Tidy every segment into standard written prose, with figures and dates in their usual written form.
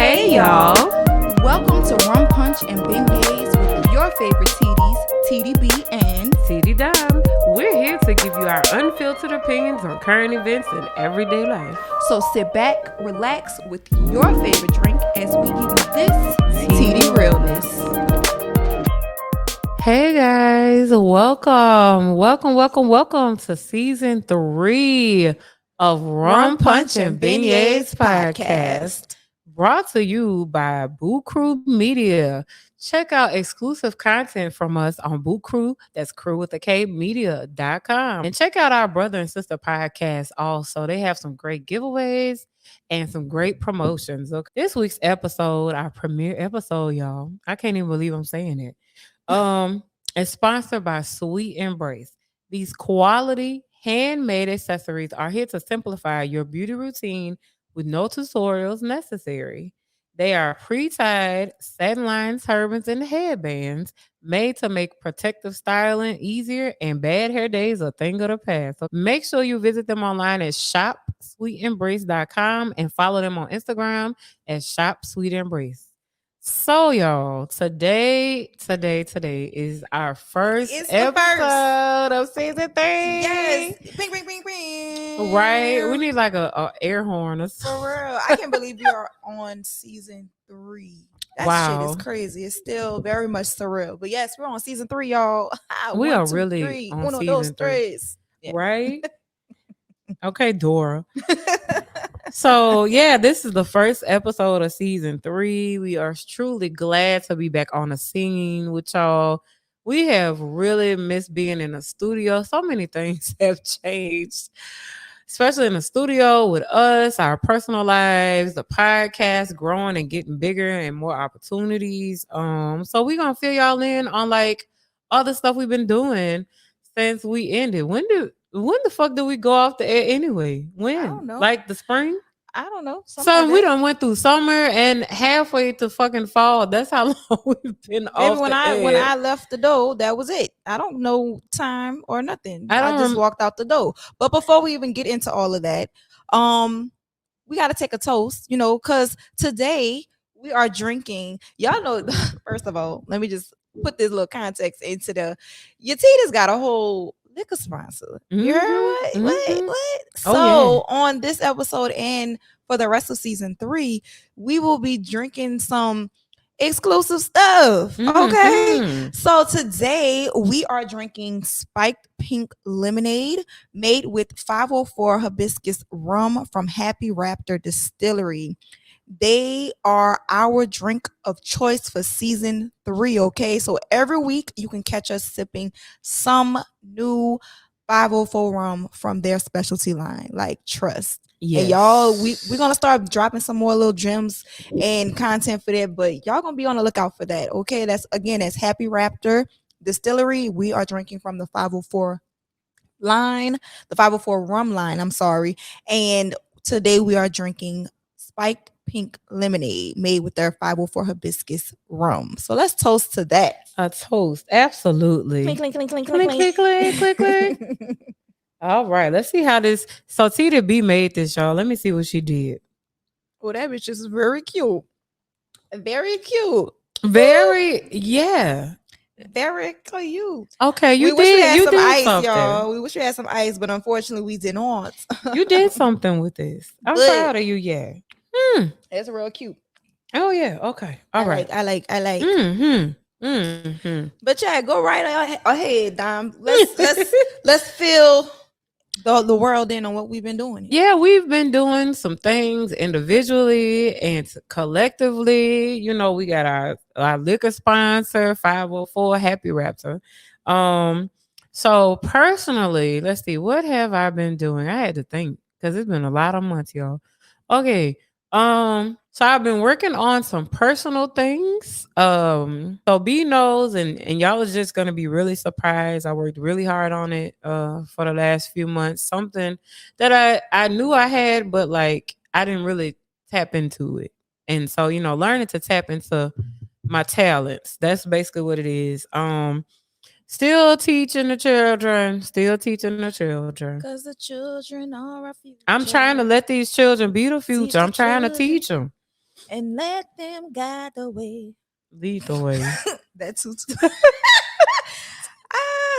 Hey y'all. Welcome to Rum Punch and Beignets with your favorite Teedies, TDB and Teedies. We're here to give you our unfiltered opinions on current events and everyday life. So sit back, relax with your favorite drink as we give you this Teedie realness. Hey guys, welcome to season 3 of Rum Punch and Beignets podcast. Brought to you by Boot Krewe Media. Check out exclusive content from us on Boot Krewe, that's crew with a K, media.com. And check out our brother and sister podcast also. They have some great giveaways and some great promotions. Okay. This week's episode, our premiere episode, y'all. I can't even believe I'm saying it. It's sponsored by Sweet Embrace. These quality handmade accessories are here to simplify your beauty routine with no tutorials necessary. They are pre-tied, satin-lined turbans and headbands made to make protective styling easier and bad hair days a thing of the past. So make sure you visit them online at shopsweetembrace.com and follow them on Instagram at shopsweetembrace. So y'all, today is our first episode of season 3. Yes. Bing, bing, bing, bing. Right? We need like a air horn or something. For real. I can't believe we are on season 3. That shit is crazy. It's still very much surreal. But yes, we're on season 3, y'all. We are really on season 3. Yeah. Right? Okay, Dora. So, yeah, this is the first episode of season 3. We are truly glad to be back on the scene with y'all. We have really missed being in the studio. So many things have changed, especially in the studio with us, our personal lives, the podcast growing and getting bigger and more opportunities. So we're going to fill y'all in on like all the stuff we've been doing since we ended. When the fuck did we go off the air anyway? When? I don't know. Like the spring? I don't know. So we done went through summer and halfway to fucking fall. That's how long we've been off when the air. When I left the door, that was it. I don't know time or nothing. I just walked out the door. But before we even get into all of that, we got to take a toast, because today we are drinking. Y'all know, first of all, let me just put this little context into your Teedies got a whole liquor sponsor. You heard what? So on this episode and for the rest of season 3, we will be drinking some exclusive stuff. Okay. So today we are drinking spiked pink lemonade made with 504 hibiscus rum from Happy Raptor Distillery. They are our drink of choice for season 3, okay? So every week you can catch us sipping some new 504 rum from their specialty line, like trust. Yes. And y'all, we're going to start dropping some more little gems and content for that, but y'all going to be on the lookout for that, okay? That's Happy Raptor Distillery. We are drinking from the 504 line, the 504 rum line, I'm sorry. And today we are drinking spiked pink lemonade made with their 504 hibiscus rum. So let's toast to that. A toast, absolutely. Clink, clink, clink, clink, clink, clink, clink, clink, clink. All right, let's see how this. So TDB made this, y'all. Let me see what she did. Oh, that bitch is very cute. Very cute. Yeah. Very cute. Okay, you did ice, y'all. We wish we had some ice, but unfortunately we did not. You did something with this. I'm proud of you, yeah. It's real cute. Oh yeah. Okay. All right. I like. But yeah, go right ahead, Dom. Let's fill the world in on what we've been doing. Yeah, we've been doing some things individually and collectively. We got our liquor sponsor, 504 Happy Raptor. So personally, let's see, what have I been doing? I had to think because it's been a lot of months, y'all. Okay. So I've been working on some personal things. So B knows, and y'all is just gonna be really surprised. I worked really hard on it for the last few months. Something that I knew I had, but like I didn't really tap into it. And so, learning to tap into my talents. That's basically what it is. Still teaching the children. Because the children are our future. I'm trying to let these children be the future. I'm trying to teach them. and let them guide the way. Lead the way. That's too.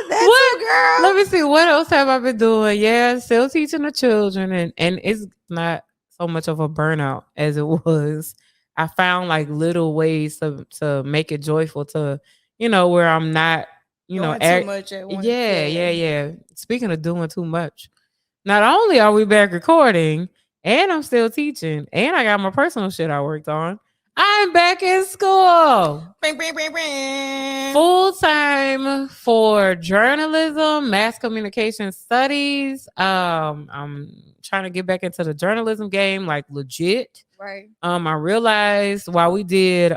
That's What? a girl. Let me see. What else have I been doing? Yeah, still teaching the children, and it's not so much of a burnout as it was. I found like little ways to make it joyful to, where I'm not, Doing too much at once. yeah. Speaking of doing too much, not only are we back recording, and I'm still teaching, and I got my personal shit I worked on. I'm back in school. Bing, bing, bing, bing. Full time for journalism, mass communication studies. I'm trying to get back into the journalism game, like legit. Right. I realized while we did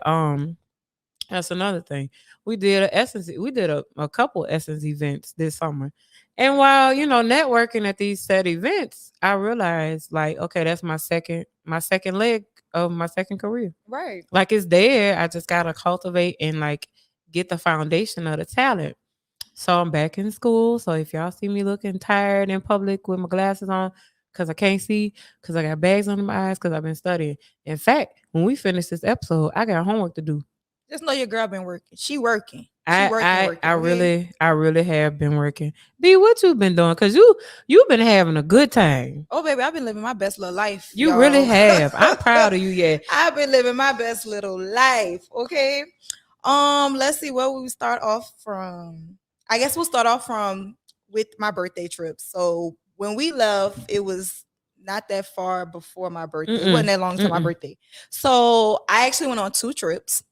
that's another thing. We did a couple Essence events this summer. And while, networking at these said events, I realized like, okay, that's my second leg of my second career. Right. Like it's there. I just gotta cultivate and like get the foundation of the talent. So I'm back in school. So if y'all see me looking tired in public with my glasses on, because I can't see, because I got bags under my eyes, because I've been studying. In fact, when we finish this episode, I got homework to do. Just know your girl been working. She working. I really have been working. B, what you been doing? Cause you've been having a good time. Oh baby, I've been living my best little life. You really have. I'm proud of you. Yeah, I've been living my best little life. Okay. Let's see where we start off from. I guess we'll start off from with my birthday trip. So when we left, it was not that far before my birthday. It wasn't that long until my birthday. So I actually went on 2 trips.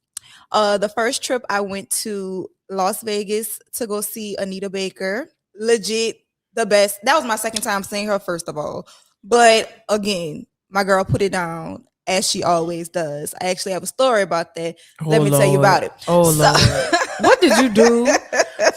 The first trip I went to Las Vegas to go see Anita Baker. Legit the best. That was my second time seeing her, first of all. But again, my girl put it down as she always does. I actually have a story about that. Let me tell you about it. Lord. What did you do?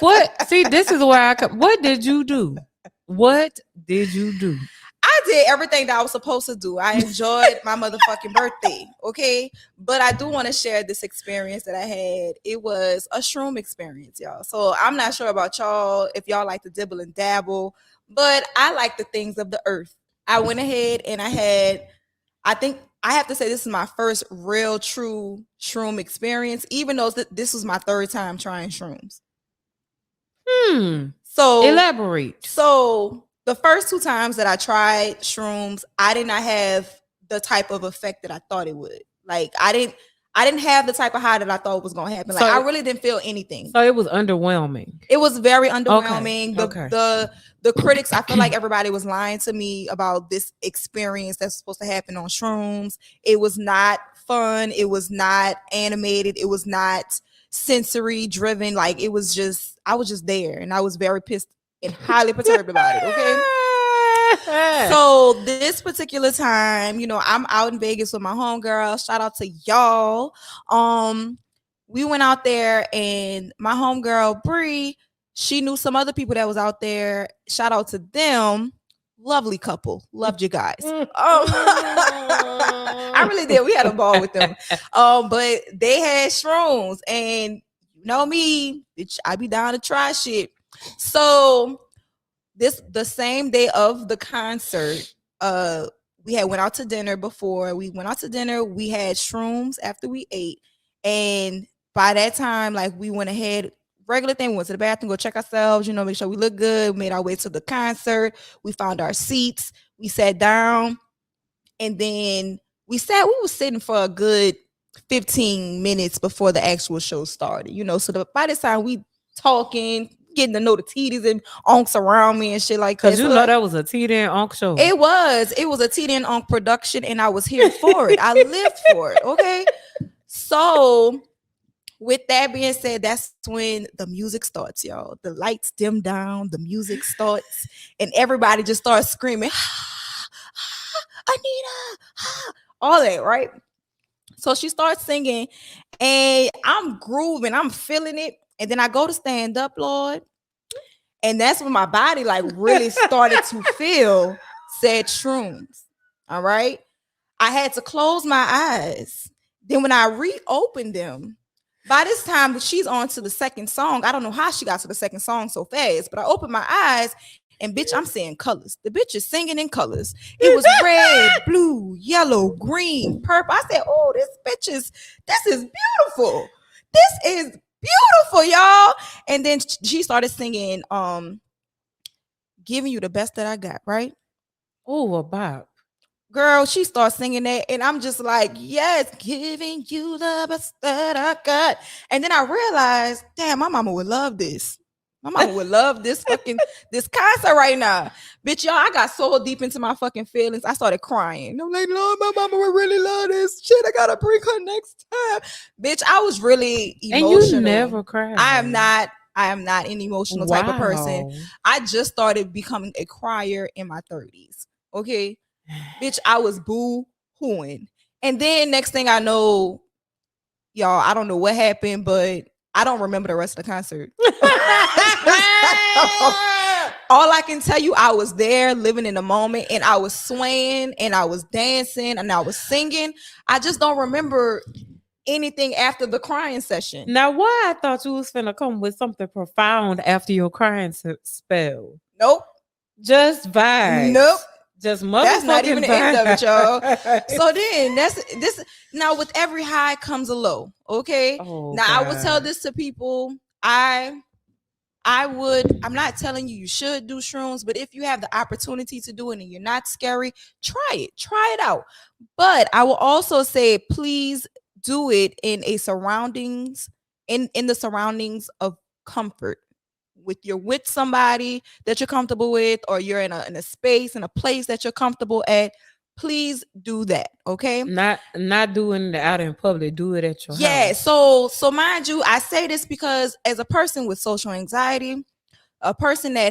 What? See, this is where I come. What did you do? What did you do? I did everything that I was supposed to do. I enjoyed my motherfucking birthday, okay? But I do want to share this experience that I had. It was a shroom experience, y'all. So I'm not sure about y'all, if y'all like to dibble and dabble, but I like the things of the earth. I went ahead and I think I have to say this is my first real true shroom experience, even though this was my 3rd time trying shrooms. So elaborate. So the first 2 times that I tried shrooms, I did not have the type of effect that I thought it would. Like I didn't have the type of high that I thought was going to happen. Like I really didn't feel anything. So it was underwhelming. It was very underwhelming. Okay. The critics, I feel like everybody was lying to me about this experience that's supposed to happen on shrooms. It was not fun. It was not animated. It was not sensory driven. Like it was just, I was just there and I was very pissed and highly perturbed about it. Okay. So this particular time, I'm out in Vegas with my homegirl. Shout out to y'all. We went out there and my homegirl Bree, she knew some other people that was out there. Shout out to them. Lovely couple. Loved you guys. I really did. We had a ball with them. But they had shrooms and you know me, bitch, I be down to try shit. So the same day of the concert, we had went out to dinner before. We went out to dinner. We had shrooms after we ate. And by that time, like we went ahead, regular thing, we went to the bathroom, go check ourselves, make sure we look good. We made our way to the concert. We found our seats. We sat down. And then we were sitting for a good 15 minutes before the actual show started, so by this time we talking, getting to know the Teedies and unks around me and shit like that. Because that was a Teedie and Unk show. It was a Teedie and Unk production and I was here for it. I lived for it, okay? So with that being said, that's when the music starts, y'all. The lights dim down, the music starts, and everybody just starts screaming, Anita, all that, right? So she starts singing and I'm grooving, I'm feeling it. And then I go to stand up, Lord. And that's when my body like really started to feel said shrooms. All right. I had to close my eyes. Then when I reopened them, by this time she's on to the second song. I don't know how she got to the second song so fast, but I opened my eyes And bitch, I'm saying colors. The bitch is singing in colors. It was red, blue, yellow, green, purple. I said, oh, this is beautiful. This is beautiful, y'all. And then she started singing, Giving You the Best That I Got, right? Oh, a bop. Girl, she starts singing that, and I'm just like, yes, giving you the best that I got. And then I realized, damn, my mama would love this. My mama would love this concert right now. Bitch, y'all, I got so deep into my fucking feelings. I started crying. I'm like, no, my mama would really love this shit. I gotta bring her next time. Bitch, I was really emotional. And you never cried. I am not an emotional type of person. I just started becoming a crier in my 30s. Okay. Bitch, I was boo-hooing. And then next thing I know, y'all, I don't know what happened, but I don't remember the rest of the concert. All I can tell you, I was there living in the moment, and I was swaying and I was dancing and I was singing. I just don't remember anything after the crying session. Now, why I thought you was finna come with something profound after your crying spell. Nope. Just vibes. Nope. Just motherfucking That's not even the end of it, y'all. vibes. So then this now with every high comes a low. Okay. Oh, now God. I would tell this to people. I'm not telling you should do shrooms, but if you have the opportunity to do it and you're not scary, try it out. But I will also say, please do it in the surroundings of comfort. You're with somebody that you're comfortable with, or you're in a space, in a place that you're comfortable at. Please do that, okay? Not doing it out in public. Do it at your house. Yeah. So mind you, I say this because as a person with social anxiety, a person that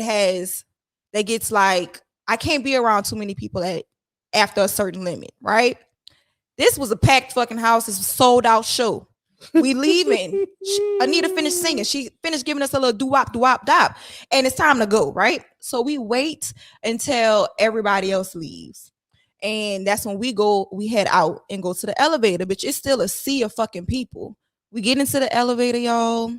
gets like, I can't be around too many people after a certain limit, right? This was a packed fucking house. This was a sold out show. We leaving. Anita finished singing. She finished giving us a little doo-wop, doo-wop, dop. And it's time to go, right? So we wait until everybody else leaves. And that's when we head out and go to the elevator, bitch. It's still a sea of fucking people. We get into the elevator, y'all.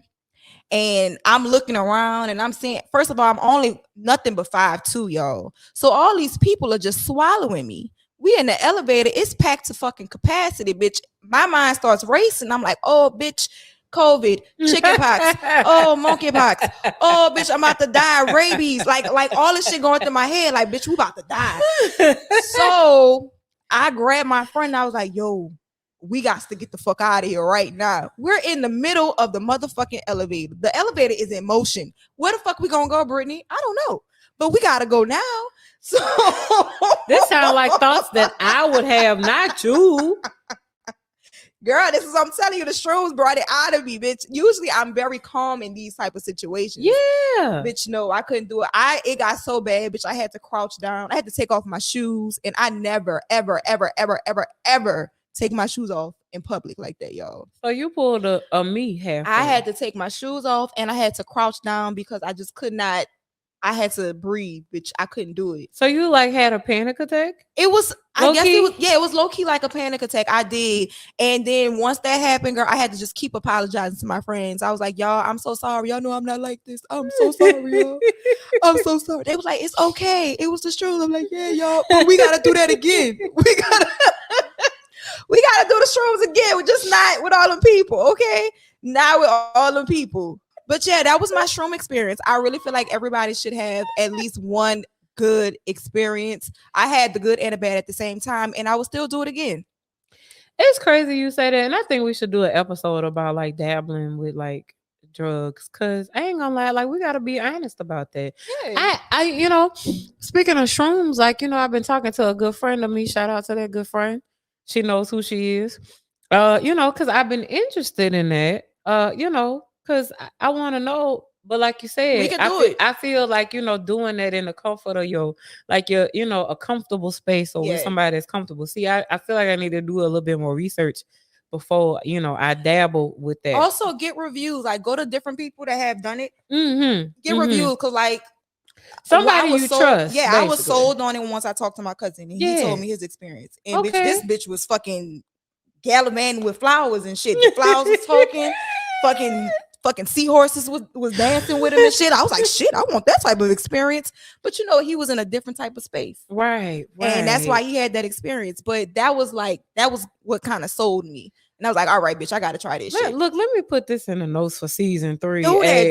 And I'm looking around and I'm seeing, first of all, I'm only nothing but 5'2", y'all. So all these people are just swallowing me. We in the elevator, it's packed to fucking capacity, bitch. My mind starts racing. I'm like, oh, bitch, COVID, chickenpox, oh, monkeypox, oh, bitch, I'm about to die, rabies, like all this shit going through my head, like, bitch, we about to die. So I grabbed my friend and I was like, yo, we got to get the fuck out of here right now. We're in the middle of the motherfucking elevator. The elevator is in motion. Where the fuck we gonna go, Brittany? I don't know, but we gotta go now. So this sounds like thoughts that I would have, not you. Girl, this is what I'm telling you. The shrooms brought it out of me, bitch. Usually I'm very calm in these type of situations. Yeah. Bitch, no, I couldn't do it. It got so bad, bitch. I had to crouch down. I had to take off my shoes. And I never, ever, ever, ever, ever, ever take my shoes off in public like that, y'all. So you pulled a me half. I had to take my shoes off and I had to crouch down because I just could not. I had to breathe, bitch. I couldn't do it. So you like had a panic attack? It was, low I guess key? it was low key like a panic attack. I did. And then once that happened, girl, I had to just keep apologizing to my friends. I was like, y'all, I'm so sorry. Y'all know I'm not like this. I'm so sorry, y'all. I'm so sorry. They was like, it's okay. It was the shrooms. I'm like, yeah, y'all, but we gotta do that again. We gotta do the shrooms again. We're just not with all them people, okay? Not with all them people. But yeah, that was my shroom experience. I really feel like everybody should have at least one good experience. I had the good and the bad at the same time, and I will still do it again. It's crazy you say that, and I think we should do an episode about like dabbling with like drugs, because I ain't gonna lie, like we gotta be honest about that. Yeah. I speaking of shrooms, like, I've been talking to a good friend of me. Shout out to that good friend. She knows who she is. Because I've been interested in that. Because I want to know, but like you said, we can do it. I feel like, doing that in the comfort of your a comfortable space or with somebody that's comfortable. See, I feel like I need to do a little bit more research before, I dabble with that. Also, get reviews. Like, go to different people that have done it. Mm-hmm. Get reviews, because like somebody you trust. Yeah, basically. I was sold on it once I talked to my cousin, and he told me his experience. And bitch, this bitch was fucking gallivanting with flowers and shit. The flowers was talking, fucking fucking seahorses was dancing with him and shit. I was like, shit, I want that type of experience. But he was in a different type of space. Right. And that's why he had that experience. But that was what kind of sold me. And I was like, all right, bitch, I got to try this shit. Look, let me put this in the notes for season 3. Do that.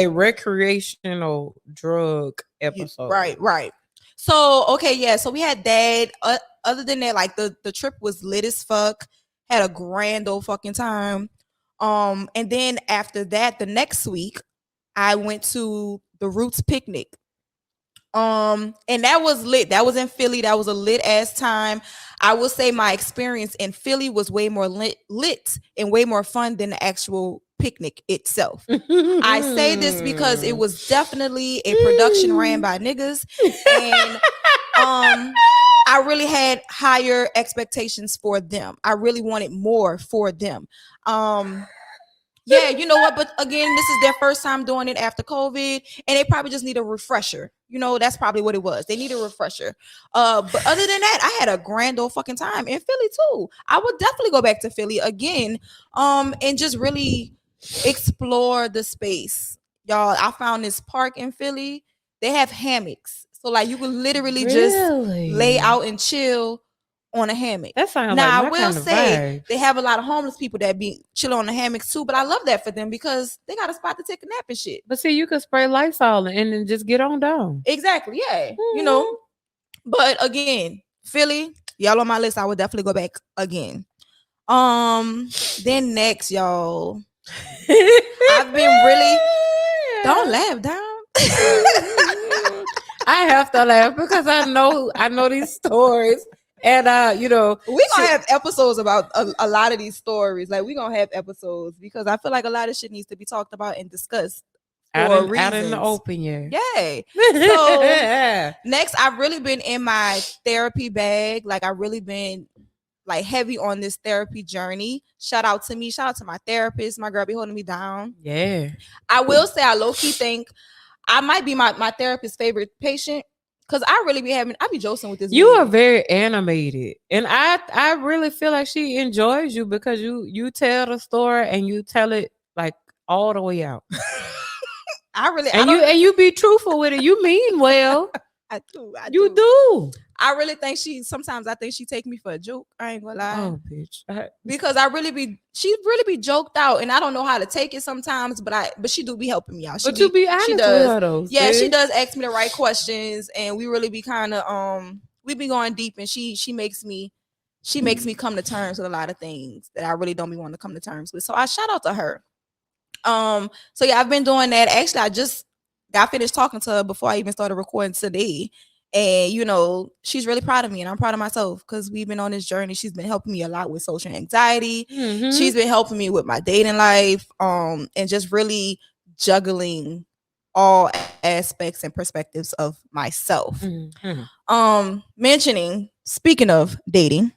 A recreational drug episode. Right. So, okay, yeah. So we had that. Other than that, like the trip was lit as fuck. Had a grand old fucking time. And then after that, the next week, I went to the Roots picnic. And that was lit. That was in Philly. That was a lit ass time. I will say my experience in Philly was way more lit and way more fun than the actual picnic itself. I say this because it was definitely a production ran by niggas, and I really had higher expectations for them. I really wanted more for them. Yeah, you know what? But again, this is their first time doing it after COVID, and they probably just need a refresher. That's probably what it was. They need a refresher. But other than that, I had a grand old fucking time in Philly too. I would definitely go back to Philly again, and just really explore the space. Y'all, I found this park in Philly. They have hammocks, so like you can literally just lay out and chill on a hammock. That sounds now, like my I will kind of say vibe. they have a lot of homeless people that be chilling on the hammocks too, but I love that for them because they got a spot to take a nap and shit. But see, you could spray Lysol and then just get on down. Exactly, yeah. But again, Philly, y'all on my list. I would definitely go back again. Then next, y'all, I've been really don't laugh down. I have to laugh because I know these stories. And we gonna have episodes about a lot of these stories. Like we gonna have episodes because I feel like a lot of shit needs to be talked about and discussed out in the open. Yeah. So next, I've really been in my therapy bag. Like I've really been like heavy on this therapy journey. Shout out to me. Shout out to my therapist. My girl be holding me down. Yeah. I will say I low-key think I might be my therapist's favorite patient. Cause I be joking with this. You are very animated, and I really feel like she enjoys you because you tell the story and you tell it like all the way out. You be truthful with it. You mean well. I do. You do. I really think sometimes I think she take me for a joke. I ain't gonna lie. Oh, bitch. Because she really be joked out, and I don't know how to take it sometimes, but she do be helping me out. You be honest with her though. Yeah, she does ask me the right questions, and we really be kind of we be going deep, and she makes me come to terms with a lot of things that I really don't be wanting to come to terms with. So I shout out to her. So yeah, I've been doing that. Actually, I just got finished talking to her before I even started recording today. And she's really proud of me, and I'm proud of myself because we've been on this journey. She's been helping me a lot with social anxiety. Mm-hmm. She's been helping me with my dating life, and just really juggling all aspects and perspectives of myself. Mm-hmm. Speaking of dating,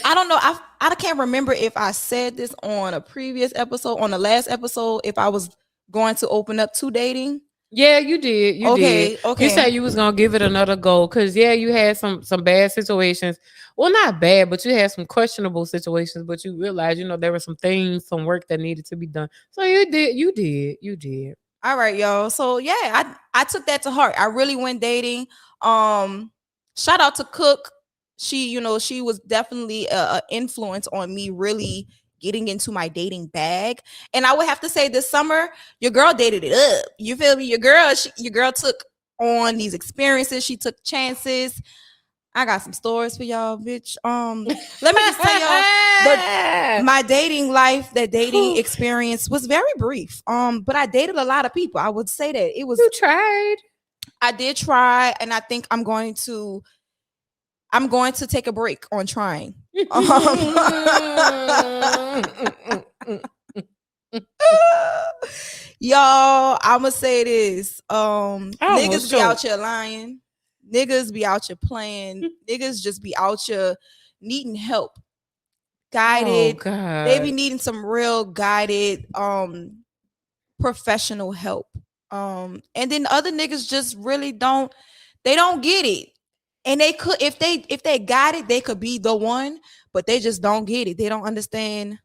I don't know. I can't remember if I said this on a previous episode, on the last episode, if I was going to open up to dating. Yeah, you did. You did. Okay. You said you was gonna give it another go because you had some bad situations. Well, not bad, but you had some questionable situations. But you realized, there were some things, some work that needed to be done. So you did. You did. All right, y'all. So yeah, I took that to heart. I really went dating. Shout out to Cook. She was definitely an influence on me really getting into my dating bag. And I would have to say this summer, your girl dated it up. You feel me? Your girl took on these experiences. She took chances. I got some stories for y'all, bitch. Let me just tell y'all, my dating life, that dating experience was very brief. But I dated a lot of people. I would say that it was. You tried. I did try, and I think I'm going to take a break on trying. Y'all, I'ma say this. Niggas be out here lying. Niggas be out here playing. Niggas just be out here needing help. Guided. Oh, God. They be needing some real guided professional help. And then other niggas just really don't get it. And they could, if they got it, they could be the one, but they just don't get it. They don't understand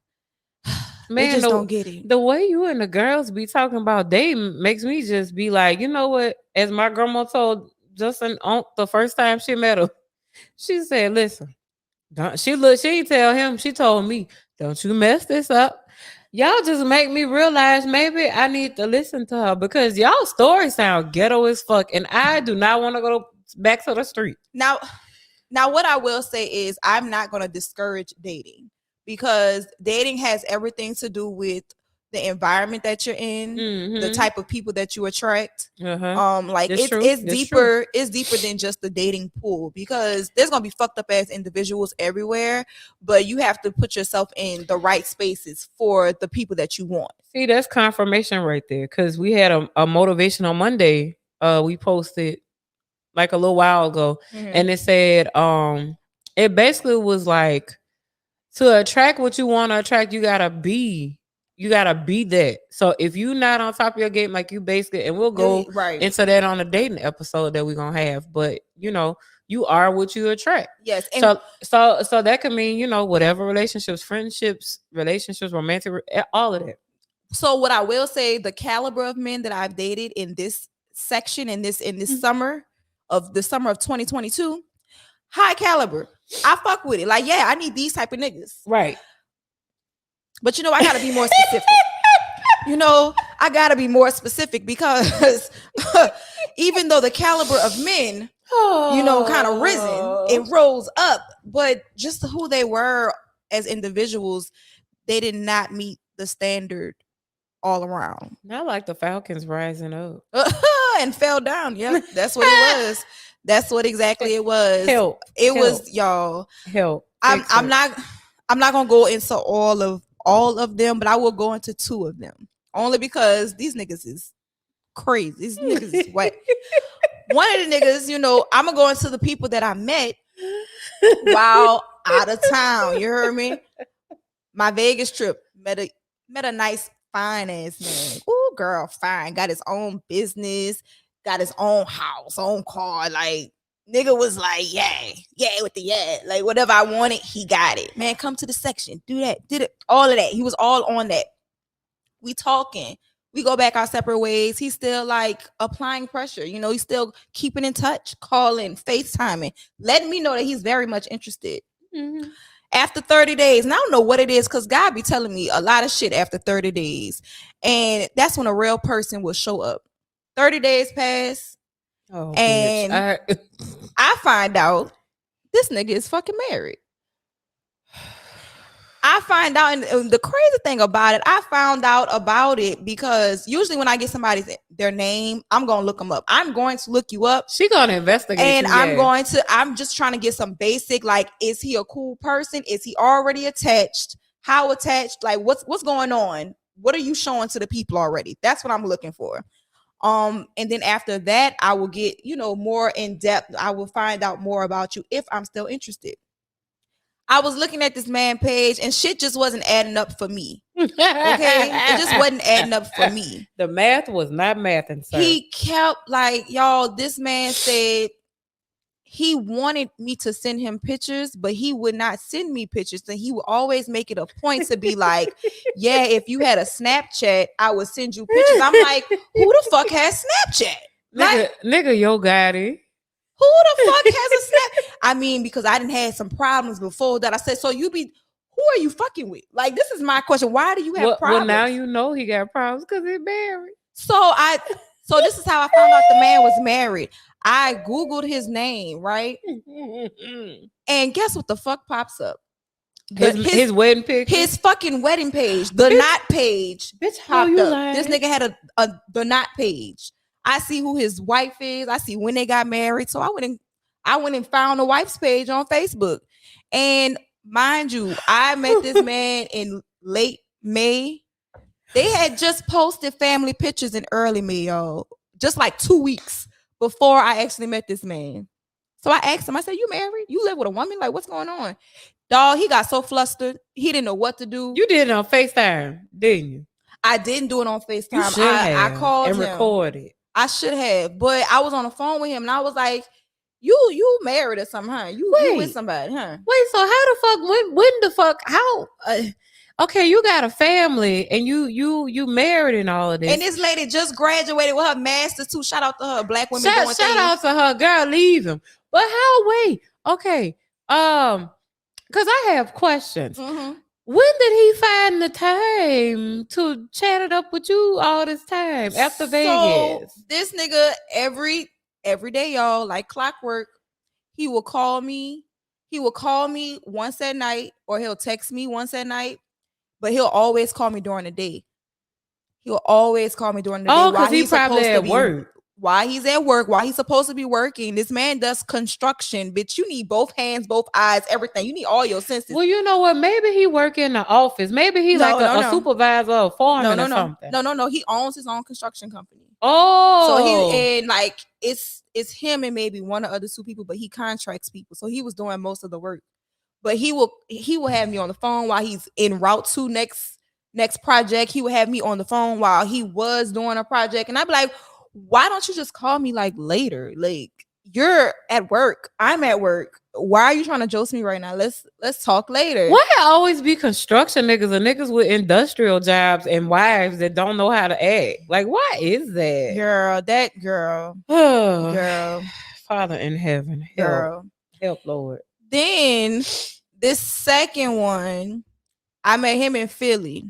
They just don't get it. The way you and the girls be talking about dating makes me just be like, you know what? As my grandma told Justin on the first time she met her, she said, "Listen, she didn't tell him. She told me, don't you mess this up." Y'all just make me realize maybe I need to listen to her because y'all stories sound ghetto as fuck, and I do not want to go back to the street. Now, what I will say is I'm not going to discourage dating because dating has everything to do with the environment that you're in, the type of people that you attract. Like it's deeper. It's deeper than just the dating pool because there's gonna be fucked up ass individuals everywhere, but you have to put yourself in the right spaces for the people that you want. See, that's confirmation right there because we had a motivational Monday. We posted like a little while ago, and it said, it basically was like to attract what you want to attract, you gotta be that. So if you're not on top of your game, like you basically, and we'll go into that on a dating episode that we're gonna have, but you know, you are what you attract. Yes. And so that could mean, you know, whatever relationships, friendships, romantic, all of that. So what I will say, the caliber of men that I've dated in this section, in this summer of 2022, high caliber. I fuck with it. Like, yeah, I need these type of niggas. Right. But you know, I gotta be more specific. I gotta be more specific because even though the caliber of men, kind of risen, it rose up, but just who they were as individuals, they did not meet the standard all around. Not like the Falcons rising up and fell down. Yeah, that's what it was. That's what exactly it was. Help. Was y'all. Help. I'm not gonna go into all of them, but I will go into two of them. Only because these niggas is crazy. These niggas is wet. One of the niggas, I'm gonna go into the people that I met while out of town. You heard me? My Vegas trip, met a nice fine ass man. Ooh, girl, fine. Got his own business, got his own house, own car. Like, nigga was like, yeah, with the yeah. Like, whatever I wanted, he got it. Man, come to the section. Do that. Did it. All of that. He was all on that. We talking. We go back our separate ways. He's still like applying pressure. He's still keeping in touch, calling, FaceTiming, letting me know that he's very much interested. Mm-hmm. After 30 days, and I don't know what it is because God be telling me a lot of shit after 30 days. And that's when a real person will show up. 30 days pass. Oh, and I find out this nigga is fucking married. I find out, and the crazy thing about it, I found out about it because usually when I get their name, I'm gonna look them up. I'm going to look you up. She gonna investigate, and I'm just trying to get some basic, like, is he a cool person? Is he already attached? How attached? Like, what's going on? What are you showing to the people already? That's what I'm looking for. And then after that, I will get, more in depth. I will find out more about you if I'm still interested. I was looking at this man page and shit just wasn't adding up for me. Okay? It just wasn't adding up for me. The math was not mathing, sir. He kept like, y'all, this man said he wanted me to send him pictures, but he would not send me pictures. And he would always make it a point to be like, yeah, if you had a Snapchat, I would send you pictures. I'm like, who the fuck has Snapchat? Nigga, yo Gotti. Who the fuck has a Snap? I mean, because I didn't have some problems before that. I said, so who are you fucking with? Like, this is my question. Why do you have problems? Well, now you know he got problems because he's married. So this is how I found out the man was married. I Googled his name, right? And guess what the fuck pops up? His wedding picture? His fucking wedding page. The knot page. Bitch, how you lying? This nigga had the knot page. I see who his wife is. I see when they got married. So I went and found the wife's page on Facebook. And mind you, I met this man in late May. They had just posted family pictures in early May, y'all. Just like 2 weeks before I actually met this man. So I asked him, I said, you married? You live with a woman? Like, what's going on? Dog, he got so flustered. He didn't know what to do. You did it on FaceTime, didn't you? I didn't do it on FaceTime. You should have. I called and him. Recorded. I should have, but I was on the phone with him and I was like, you married or something, huh? You with somebody, huh? Wait, so how the fuck, when the fuck, how, okay, you got a family and you married and all of this. And this lady just graduated with her master's too. Shout out to her, black women doing things. Shout out to her, girl. Leave him. But how? Wait, okay. Because I have questions. Mm-hmm. When did he find the time to chat it up with you all this time after Vegas? This nigga every day, y'all, like clockwork, he will call me. He will call me once at night, or he'll text me once at night. But he'll always call me during the day. He'll always call me during the day. Oh, because he's probably at work. Why he's at work, why he's supposed to be working. This man does construction, bitch. You need both hands, both eyes, everything. You need all your senses. Well, you know what? Maybe he work in the office. Maybe he a supervisor or foreman or something. No. He owns his own construction company. Oh. So it's him and maybe one or other two people, but he contracts people. So he was doing most of the work. But he will have me on the phone while he's en route to next project. He would have me on the phone while he was doing a project. And I'd be like, why don't you just call me like later? Like, you're at work. I'm at work. Why are you trying to joke me right now? Let's talk later. Why always be construction niggas or niggas with industrial jobs and wives that don't know how to act? Like, why is that? Girl. Father in heaven. Help, Lord. Then this second one, I met him in Philly.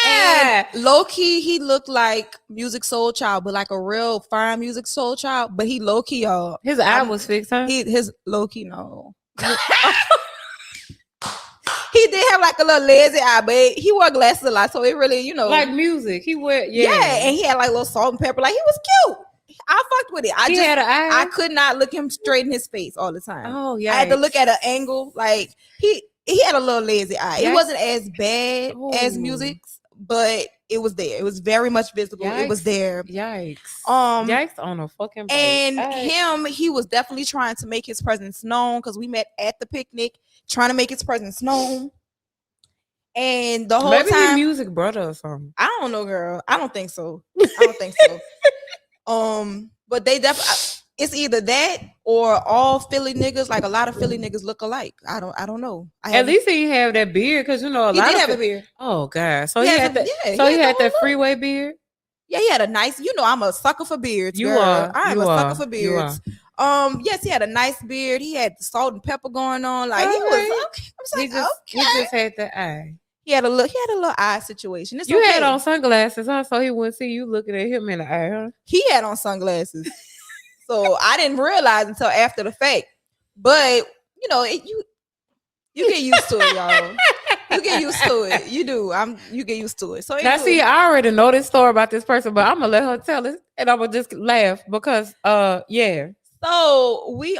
And low-key, he looked like Music Soul Child, but like a real fine Music Soul Child. But he low-key, y'all. His eye was fixed, huh? His low-key, no. He did have like a little lazy eye, but he wore glasses a lot, so it really, like music. He wore, yeah, and he had like a little salt and pepper. Like, he was cute. I fucked with it. I could not look him straight in his face all the time. Oh yeah, I had to look at an angle. Like, he had a little lazy eye. It wasn't as bad as Music's, but it was there. It was very much visible. Yikes. It was there. Yikes. Yikes on a fucking bike. And he was definitely trying to make his presence known, because we met at the picnic, trying to make his presence known. And the whole time, maybe his music brother or something. I don't know, girl. I don't think so. But they definitely, it's either that or all Philly niggas, like a lot of Philly niggas look alike. I don't know. At least he have that beard, because a lot he did have a beard. Oh God! So he had that freeway beard. Yeah, he had a nice. I'm a sucker for beards. You girl. are. I'm a sucker for beards. Yes, he had a nice beard. He had the salt and pepper going on. Like, he was okay. I was like, he just had the eye. He had a little eye situation. It's you had on sunglasses, huh? So he wouldn't see you looking at him in the eye, huh? He had on sunglasses. So I didn't realize until after the fact. But you get used to it, y'all. You get used to it. You do. You get used to it. So now, see, I already know this story about this person, but I'm gonna let her tell it, and I'm gonna just laugh because, yeah. So we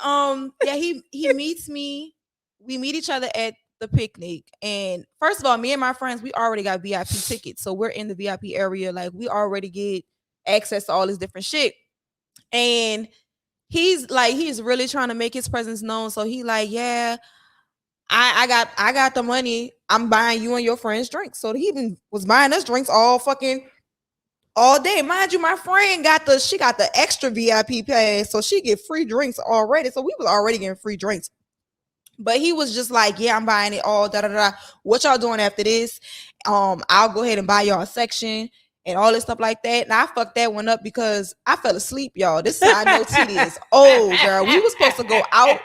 he meets me. We meet each other at the picnic, and first of all, me and my friends, we already got VIP tickets, so we're in the VIP area. Like, we already get access to all this different shit. And he's really trying to make his presence known. So he like, yeah, I got the money. I'm buying you and your friends drinks. So he even was buying us drinks all day. Mind you, my friend got the extra VIP pass, so she get free drinks already. So we was already getting free drinks. But he was just like, yeah, I'm buying it all. What y'all doing after this? I'll go ahead and buy y'all a section and all this stuff like that. And I fucked that one up because I fell asleep, y'all. This is how I know Teedies. Oh, girl. We was supposed to go out.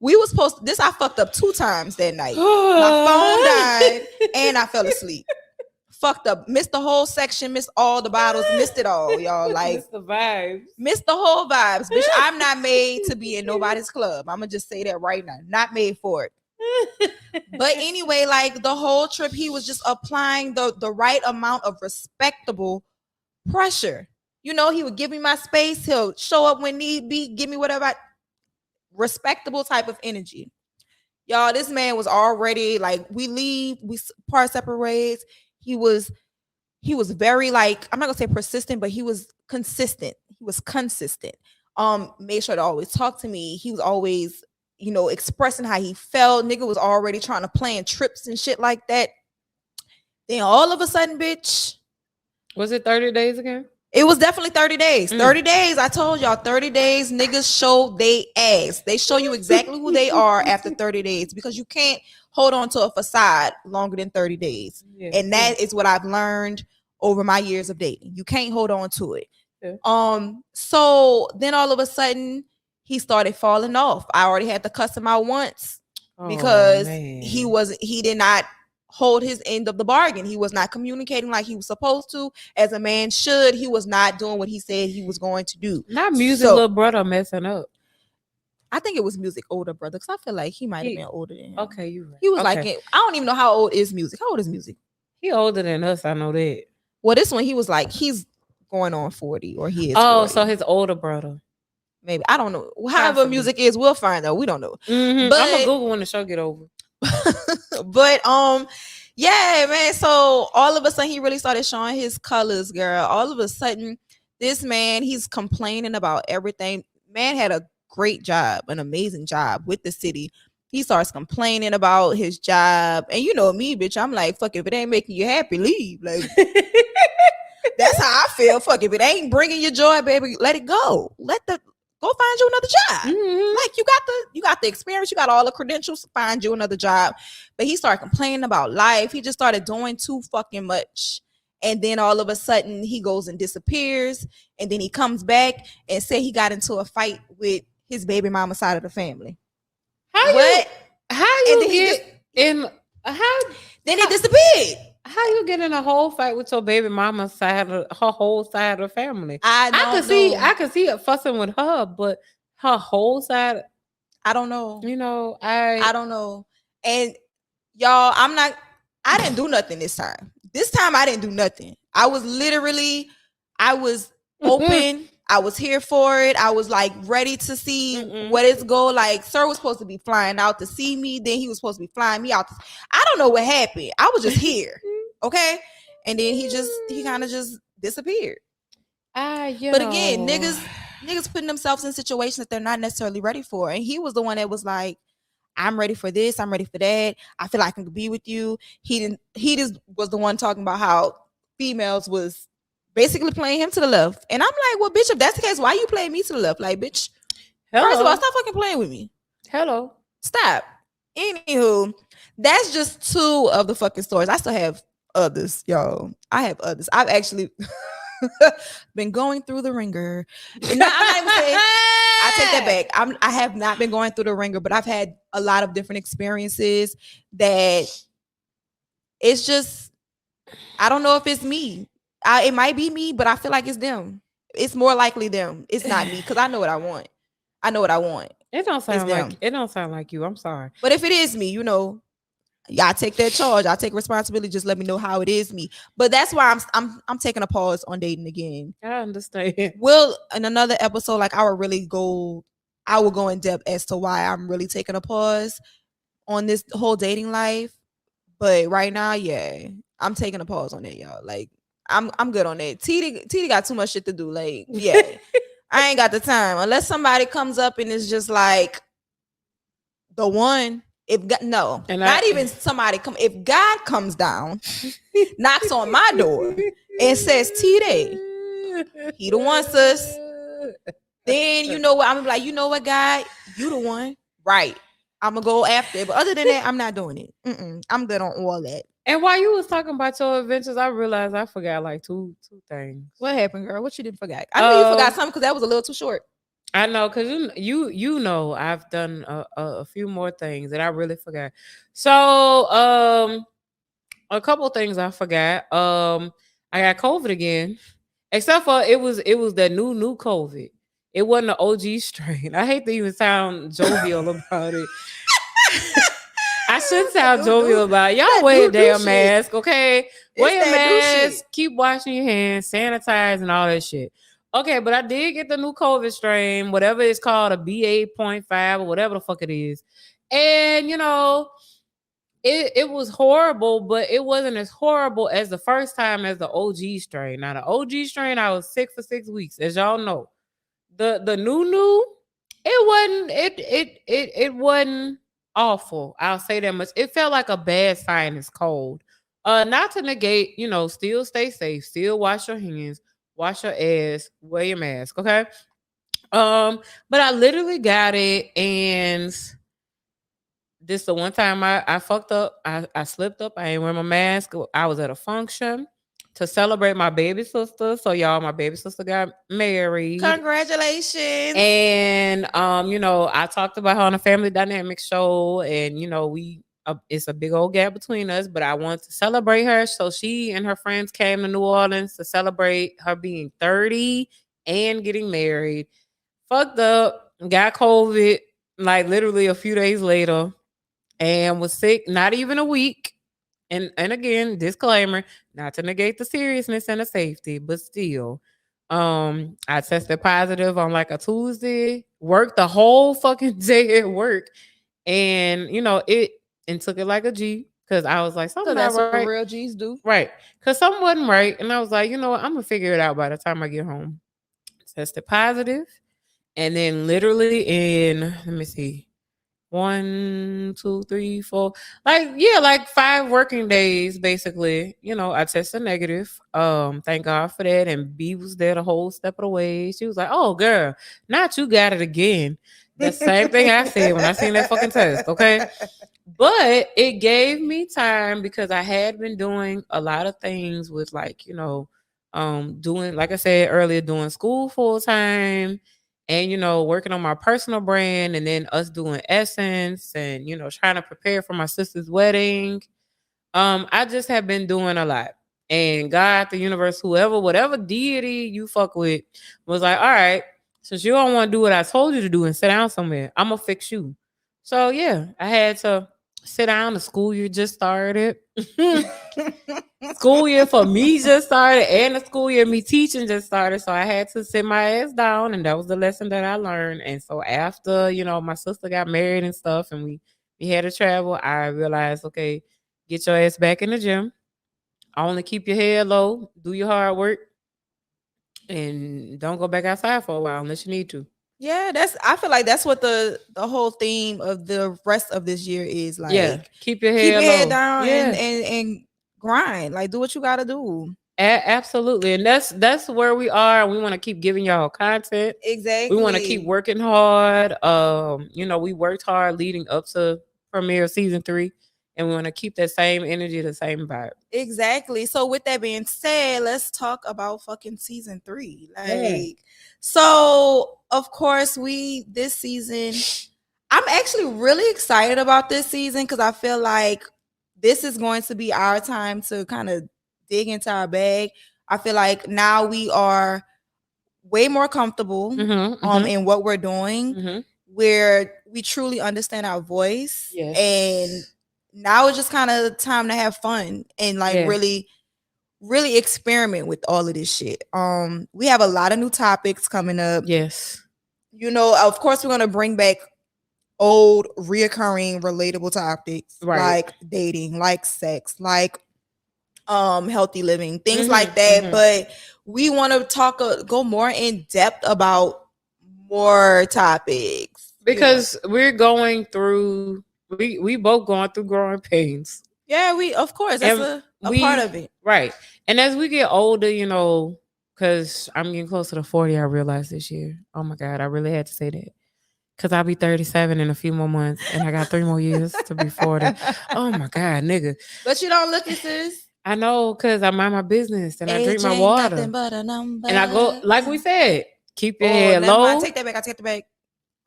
I fucked up 2 times that night. My phone died and I fell asleep. Fucked up. Missed the whole section, missed all the bottles, missed it all, y'all. Like, missed the vibes. Missed the whole vibes. Bitch, I'm not made to be in nobody's club. I'm gonna just say that right now. Not made for it. But anyway, like, the whole trip, he was just applying the right amount of respectable pressure. He would give me my space. He'll show up when need be, give me whatever. Respectable type of energy. Y'all, this man was already like, we leave, we part separate ways. He was very, like, I'm not gonna say persistent, but he was consistent. Made sure to always talk to me. He was always, expressing how he felt. Nigga was already trying to plan trips and shit like that. Then all of a sudden, bitch. Was it 30 days again? It was definitely 30 days. 30 days. I told y'all, 30 days, niggas show they ass. They show you exactly who they are after 30 days, because you can't hold on to a facade longer than 30 days. Yeah. And that is what I've learned over my years of dating. You can't hold on to it. Yeah. So then all of a sudden he started falling off. I already had to cuss him out once because he did not hold his end of the bargain. He was not communicating like he was supposed to, as a man should. He was not doing what he said he was going to do. Not Music little brother messing up. I think it was Music older brother, because I feel like he might have been older than him. Okay, you're right. He was like, I don't even know how old is Music. How old is Music? He older than us, I know that. Well, this one he was like, he's going on 40, or he is. Oh, 40. so his older brother. Maybe, I don't know. However Music is, we'll find out. We don't know. Mm-hmm. But I'm gonna Google when the show get over. But yeah, man. So all of a sudden he really started showing his colors, girl. All of a sudden, this man, he's complaining about everything. Man had a great job, an amazing job with the city. He starts complaining about his job, and you know me, bitch. I'm like, fuck, if it ain't making you happy, leave. Like, that's how I feel. Fuck, if it ain't bringing you joy, baby, let it go. Go find you another job. Mm-hmm. Like, you got the experience, you got all the credentials to find you another job. But he started complaining about life. He just started doing too fucking much. And then all of a sudden he goes and disappears. And then he comes back and say he got into a fight with his baby mama side of the family. Then he disappeared. How you get in a whole fight with your baby mama side of her whole side of the family? I could see it fussing with her, but her whole side, I don't know. You know, I don't know. And y'all, I didn't do nothing this time. This time I didn't do nothing. I was open. I was here for it. I was like ready to see what it's go. Like, sir was supposed to be flying out to see me. Then he was supposed to be flying me out. I don't know what happened. I was just here. Okay. And then he kind of just disappeared. But again, niggas putting themselves in situations that they're not necessarily ready for. And he was the one that was like, I'm ready for this. I'm ready for that. I feel like I can be with you. He just was the one talking about how females was basically playing him to the left. And I'm like, well, bitch, if that's the case, why you playing me to the left? Like, bitch, first of all, stop fucking playing with me. Hello. Stop. Anywho, that's just two of the fucking stories. I still have others, y'all. I have others. I've actually been going through the ringer. I'm not even saying, I take that back. I have not been going through the ringer, but I've had a lot of different experiences that it's just, I don't know if it's me. It might be me, but I feel like it's them. It's more likely them. It's not me, because I know what I want. It don't sound like you. I'm sorry. But if it is me, you know, I take that charge. I take responsibility. Just let me know how it is me. But that's why I'm taking a pause on dating again. I understand. Well, in another episode, like I will go in depth as to why I'm really taking a pause on this whole dating life. But right now, yeah, I'm taking a pause on that, y'all. Like, I'm good on that. Teedies got too much shit to do. Like, yeah, I ain't got the time unless somebody comes up and it's just like the one. If God comes down, knocks on my door and says, Teedies, he the one, sis. Then you know what? I'm like, you know what, God, you the one, right? I'm gonna go after it. But other than that, I'm not doing it. I'm good on all that. And while you was talking about your adventures, I realized I forgot like two things. What happened, girl? What you didn't forget? I know you forgot something because that was a little too short. I know, because you know I've done a few more things that I really forgot. So a couple things I forgot. I got COVID again, except for it was the new COVID. It wasn't the OG strain. I hate to even sound jovial about it. I shouldn't sound jovial about it. Y'all wear a damn mask, okay? Wear a mask, keep washing your hands, sanitize, and all that shit. Okay, but I did get the new COVID strain, whatever it's called, a BA.5 or whatever the fuck it is. And, you know, it was horrible, but it wasn't as horrible as the first time as the OG strain. Now, the OG strain, I was sick for 6 weeks, as y'all know. The new, it wasn't awful. I'll say that much. It felt like a bad sinus cold. Not to negate, you know, still stay safe, still wash your hands. Wash your ass, wear your mask, okay? But I literally got it, and this the one time I fucked up. I slipped up. I ain't wear my mask. I was at a function to celebrate my baby sister. So y'all, my baby sister got married. Congratulations. And I talked about her on a family dynamic show, and we it's a big old gap between us, but I wanted to celebrate her. So she and her friends came to New Orleans to celebrate her being 30 and getting married. Fucked up, got COVID like literally a few days later, and was sick not even a week. And again, disclaimer, not to negate the seriousness and the safety, but still. I tested positive on like a Tuesday, worked the whole fucking day at work, and and took it like a G, because I was like, something that's not what right. real G's do. Right. Because something wasn't right. And I was like, you know what, I'm gonna figure it out by the time I get home. Tested positive. And then literally in, let me see, 1, 2, 3, 4, like 5 working days, basically, I tested negative. Thank God for that. And B was there the whole step of the way. She was like, oh girl, not you got it again. The same thing I said when I seen that fucking test. Okay. But it gave me time, because I had been doing a lot of things with doing, like I said earlier, doing school full time, and working on my personal brand, and then us doing Essence, and trying to prepare for my sister's wedding. I just have been doing a lot. And God, the universe, whoever, whatever deity you fuck with, was like, all right, since you don't want to do what I told you to do and sit down somewhere, I'm gonna fix you. So yeah, I had to sit down. The school year just started. School year for me just started, and the school year me teaching just started. So I had to sit my ass down, and that was the lesson that I learned. And so after, my sister got married and stuff, and we had to travel, I realized, okay, get your ass back in the gym. Only keep your head low, do your hard work, and don't go back outside for a while unless you need to. Yeah, I feel like that's what the whole theme of the rest of this year is. Like, yeah, keep your head low. down, Yeah. and grind. Like, do what you gotta do. Absolutely. And that's where we are. We want to keep giving y'all content. Exactly. We want to keep working hard. We worked hard leading up to premiere season 3. And we want to keep that same energy, the same vibe. Exactly. So with that being said, let's talk about fucking season 3. So of course this season, I'm actually really excited about this season, because I feel like this is going to be our time to kind of dig into our bag. I feel like now we are way more comfortable in what we're doing, where we truly understand our voice. Yes. And now it's just kind of time to have fun and really experiment with all of this shit. We have a lot of new topics coming up. Yes. Of course, we're going to bring back old, reoccurring, relatable topics, like dating, like sex, like healthy living, things like that. But we want to go more in depth about more topics, because we're going through, we both going through growing pains. Yeah, of course, that's a part of it. Right. And as we get older, because I'm getting closer to 40, I realized this year. Oh my God, I really had to say that. Because I'll be 37 in a few more months, and I got 3 more years to be 40. Oh my God, nigga. But you don't look at this. I know, because I mind my business, and I drink my water. And I go, like we said, keep your head low. I take that back.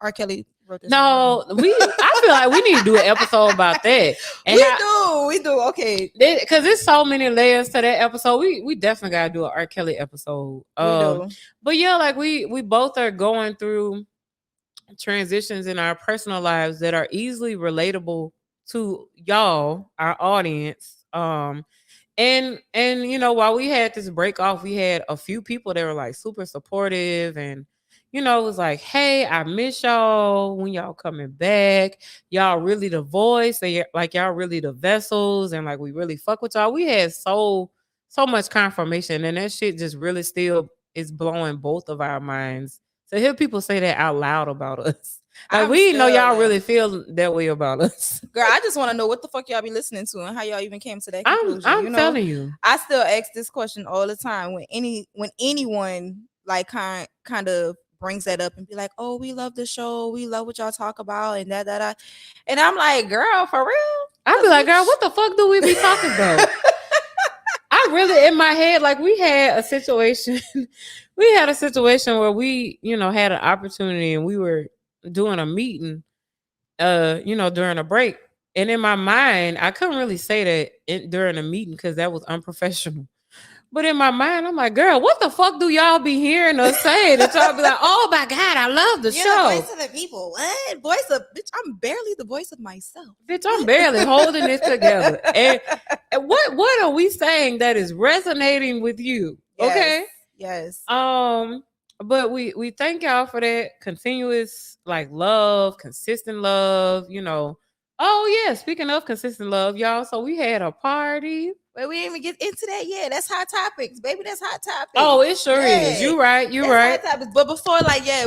R. Kelly wrote this. No, I feel like we need to do an episode about that. And we do. Okay. Because there's so many layers to that episode. We definitely got to do an R. Kelly episode. We do. But yeah, like we both are going through transitions in our personal lives that are easily relatable to y'all, our audience. And while we had this break off, we had a few people that were like super supportive, and it was like, hey, I miss y'all. When y'all coming back? Y'all really the voice, and like y'all really the vessels, and like we really fuck with y'all. We had so much confirmation, and that shit just really still is blowing both of our minds. To hear people say that out loud about us. Like, we know y'all really feel that way about us. Girl, I just want to know what the fuck y'all be listening to and how y'all even came to that conclusion. I'm telling you. I still ask this question all the time when anyone like kind of brings that up and be like, oh, we love the show, we love what y'all talk about, and that. And I'm like, girl, for real? I'd be like, girl, what the fuck do we be talking about? I really, in my head, like we had a situation where we, had an opportunity and we were doing a meeting, during a break. And in my mind, I couldn't really say that during a meeting because that was unprofessional. But in my mind, I'm like, girl, what the fuck do y'all be hearing us say? That y'all be like, oh my God, I love the show. The voice of the people. What? Bitch, I'm barely the voice of myself. Bitch, I'm barely holding this together. And what are we saying that is resonating with you? Yes. Okay? Yes. But we thank y'all for that continuous love, consistent love, Oh yeah, speaking of consistent love, y'all. So we had a party. But we didn't even get into that yet. That's hot topics, baby. That's hot topics. Oh, it sure is. You're right. You're right. Hot topics. But before,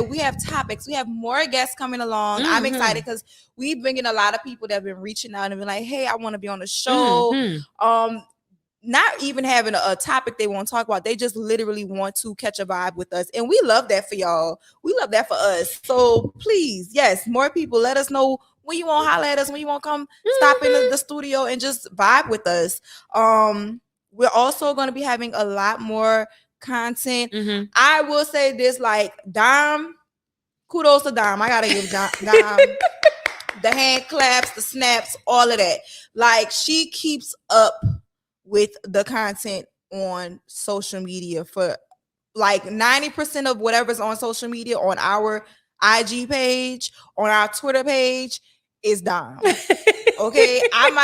we have topics. We have more guests coming along. Mm-hmm. I'm excited because we bring in a lot of people that have been reaching out and been like, hey, I want to be on the show. Mm-hmm. Not even having a topic they want to talk about. They just literally want to catch a vibe with us. And we love that for y'all. We love that for us. So please, yes, more people, let us know when you want to holler at us, when you want to come stop in the studio and just vibe with us. We're also going to be having a lot more content. Mm-hmm. I will say this, Dom, kudos to Dom. I got to give Dom the hand claps, the snaps, all of that. She keeps up with the content on social media for 90% of whatever's on social media, on our IG page, on our Twitter page, is Dom. Okay, I'm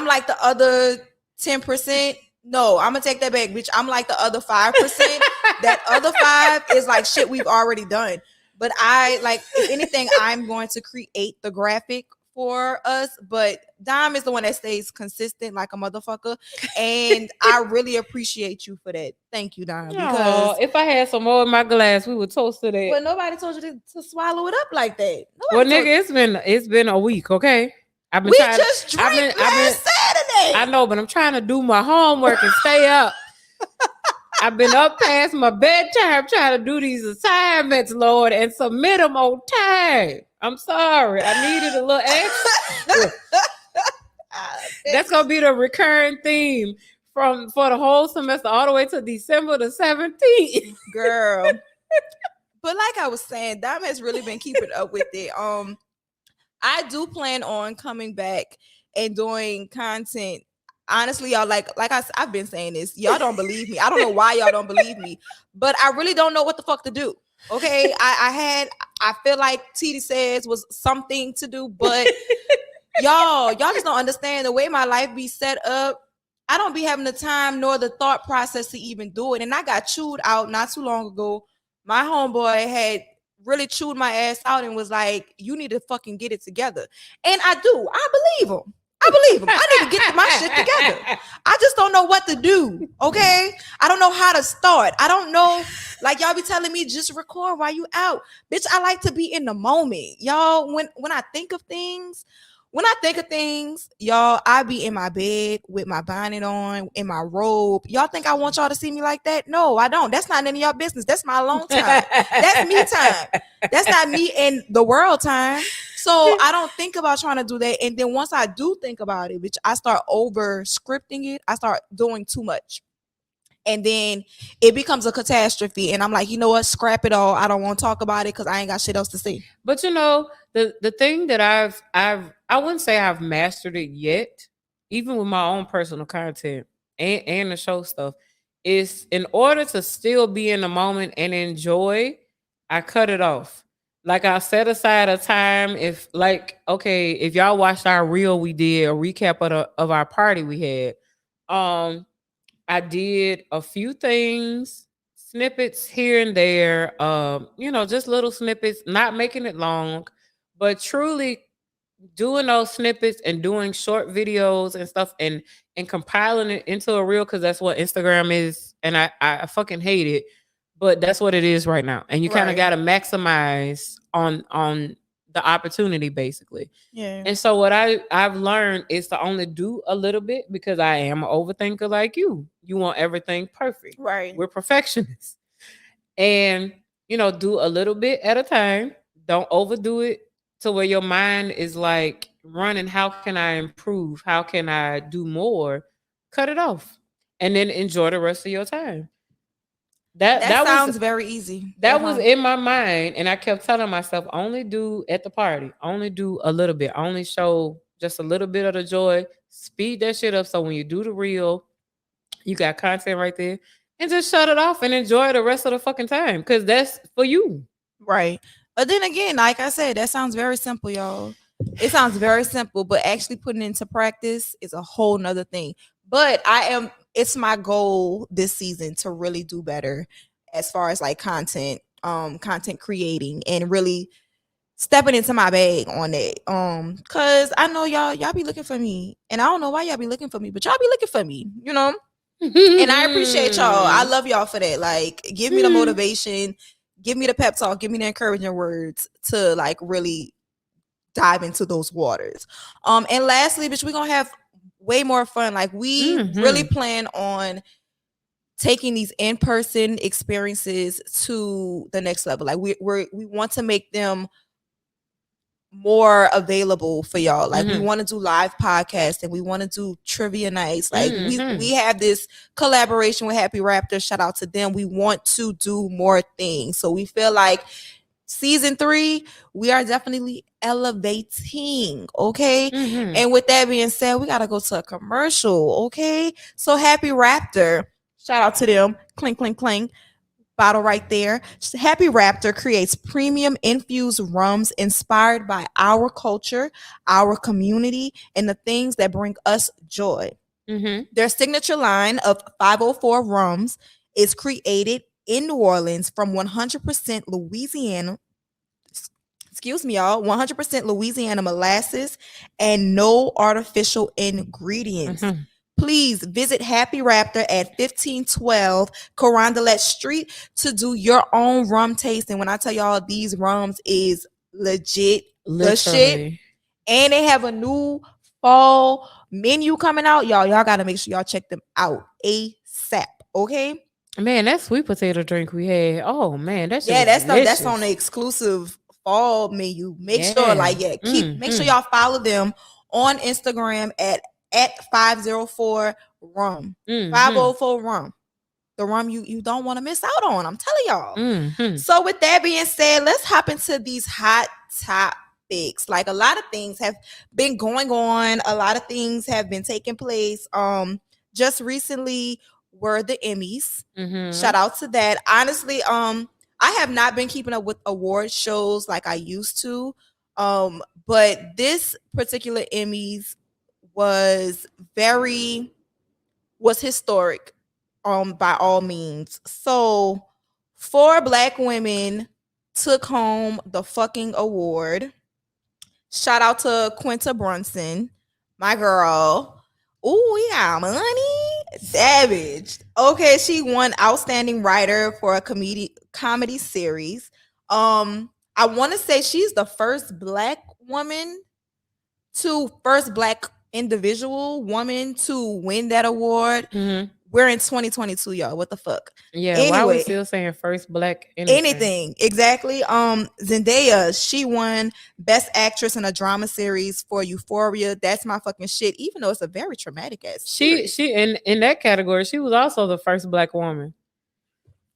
like the other 10%. No, I'm gonna take that back, bitch. I'm like the other 5%. That other 5 is shit we've already done. But if anything, I'm going to create the graphic for us. But Dom is the one that stays consistent like a motherfucker, and I really appreciate you for that. Thank you, Dom. Because if I had some more in my glass, we would toast to that. But nobody told you to swallow it up like that. It's been a week, okay? We just drank last Saturday. I know, but I'm trying to do my homework and stay up. I've been up past my bedtime trying to do these assignments, Lord, and submit them on time. I'm sorry. I needed a little extra. That's going to be the recurring theme for the whole semester all the way to December the 17th. Girl. But like I was saying, Dom has really been keeping up with it. I do plan on coming back and doing content. Honestly, y'all, I've been saying this. Y'all don't believe me. I don't know why y'all don't believe me, but I really don't know what the fuck to do. Okay, I feel like Teedies says was something to do, but y'all just don't understand the way my life be set up. I don't be having the time nor the thought process to even do it. And I got chewed out not too long ago. My homeboy had really chewed my ass out and was like, you need to fucking get it together. And I do. I believe him. I need to get my shit together. I just don't know what to do. Okay. I don't know how to start. I don't know. Y'all be telling me just record while you out. Bitch, I like to be in the moment. Y'all, when I think of things, y'all, I be in my bed with my bonnet on, in my robe. Y'all think I want y'all to see me like that? No, I don't. That's not none of y'all business. That's my alone time. That's me time. That's not me and the world time. So I don't think about trying to do that. And then once I do think about it, which I start over scripting it, I start doing too much. And then it becomes a catastrophe. And I'm like, you know what? Scrap it all. I don't want to talk about it because I ain't got shit else to say. But the thing that I wouldn't say I've mastered it yet, even with my own personal content and the show stuff, is in order to still be in the moment and enjoy, I cut it off. I set aside a time if y'all watched our reel, we did a recap of our party we had. I did a few things, snippets here and there, just little snippets, not making it long, but truly doing those snippets and doing short videos and stuff and compiling it into a reel, because that's what Instagram is. And I fucking hate it, but that's what it is right now. And you kind of got to maximize on the opportunity, basically. Yeah. And so what I've learned is to only do a little bit, because I am an overthinker like you. You want everything perfect. Right. We're perfectionists. And, do a little bit at a time. Don't overdo it to where your mind is like running. How can I improve? How can I do more? Cut it off and then enjoy the rest of your time. That That was sounds very easy. that was in my mind, and I kept telling myself, only do at the party, only do a little bit, only show just a little bit of the joy. Speed that shit up so when you do the reel, you got content right there, and just shut it off and enjoy the rest of the fucking time because that's for you. Right. But then again, like I said, that sounds very simple, y'all. It sounds very simple, but actually putting it into practice is a whole nother thing. But it's my goal this season to really do better as far as like content creating and really stepping into my bag on it. Cause I know y'all be looking for me. And I don't know why y'all be looking for me, but y'all be looking for me, And I appreciate y'all. I love y'all for that. Like, give me the motivation, give me the pep talk, give me the encouraging words to like really dive into those waters. And lastly, bitch, we're gonna have way more fun. Like, we really plan on taking these in-person experiences to the next level. Like, we want to make them more available for y'all. Like, we want to do live podcasts and we want to do trivia nights. Like, we have this collaboration with Happy Raptor. Shout out to them. We want to do more things. So we feel like season 3, we are definitely elevating. Okay. And with that being said, we got to go to a commercial. Okay. So Happy Raptor, shout out to them. Clink, clink, clink. Bottle right there. Happy Raptor creates premium infused rums inspired by our culture, our community, and the things that bring us joy. Their signature line of 504 rums is created in New Orleans from 100% Louisiana. Excuse me, y'all. 100% Louisiana molasses and no artificial ingredients. Please visit Happy Raptor at 1512 Carondelet Street to do your own rum tasting. When I tell y'all, these rums is legit the shit. And they have a new fall menu coming out. Y'all got to make sure y'all check them out ASAP. Okay? Man, that sweet potato drink we had. Oh, man. That's on the exclusive fall menu. Make sure, make sure y'all follow them on Instagram at 504 rum. 504 rum. The rum you don't want to miss out on. I'm telling y'all. So with that being said, let's hop into these hot topics. Like, a lot of things have been going on. A lot of things have been taking place. Just recently were the Emmys. Shout out to that. Honestly, I have not been keeping up with award shows like I used to. But this particular Emmys was historic by all means. So 4 Black women took home the fucking award. Shout out to Quinta Brunson, my girl. Ooh, yeah, money. Savage. Okay, she won Outstanding Writer for a comedy series. I want to say she's the first Black individual woman to win that award. We're in 2022, y'all. What the fuck? Yeah, anyway, why are we still saying first Black anything? Exactly. Zendaya, she won Best Actress in a Drama Series for Euphoria. That's my fucking shit. Even though it's a very traumatic ass series. She in that category, she was also the first Black woman.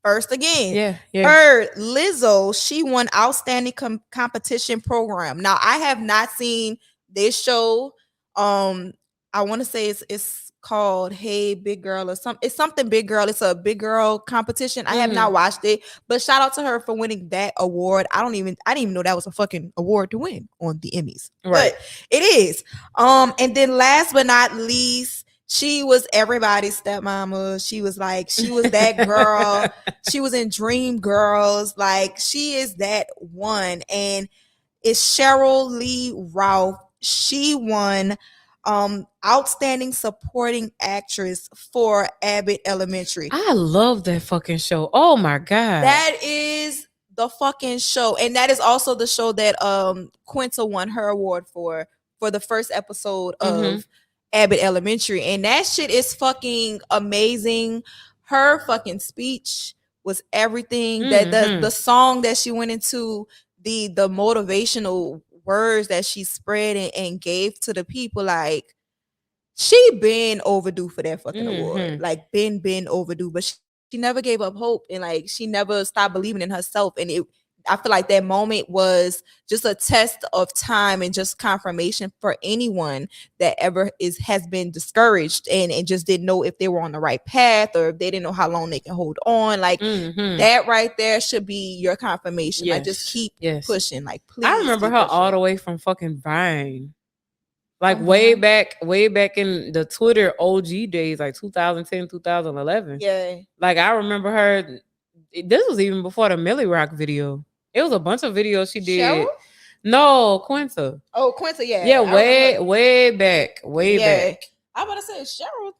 First again. Yeah. Her Lizzo, she won Outstanding Competition Program. Now, I have not seen this show. I want to say it's called Hey Big Girl or something. It's something Big Girl. It's a big girl competition. I have not watched it, but shout out to her for winning that award. I didn't even know that was a fucking award to win on the Emmys. Right. But it is. And then last but not least, she was everybody's stepmama. She was that girl. She was in Dream Girls. Like, she is that one. And it's Cheryl Lee Ralph. She won Outstanding Supporting Actress for Abbott Elementary. I love that fucking show. Oh my God. That is the fucking show. And that is also the show that Quinta won her award for the first episode of Abbott Elementary. And that shit is fucking amazing. Her fucking speech was everything. That the song that she went into, the motivational words that she spread and gave to the people, like she been overdue for that fucking award. Like been overdue, but she never gave up hope, and like she never stopped believing in herself. And I feel like that moment was just a test of time and just confirmation for anyone that ever has been discouraged and just didn't know if they were on the right path, or if they didn't know how long they can hold on. Like that right there should be your confirmation. Like just keep pushing. Like please. I remember her all the way from fucking Vine. Like way back in the Twitter OG days, like 2010, 2011. Yeah. Like I remember her. This was even before the Millie Rock video. It was a bunch of videos she did. Cheryl? No, Quinta. Oh, Quinta, yeah. Yeah, way back. I about to say Cheryl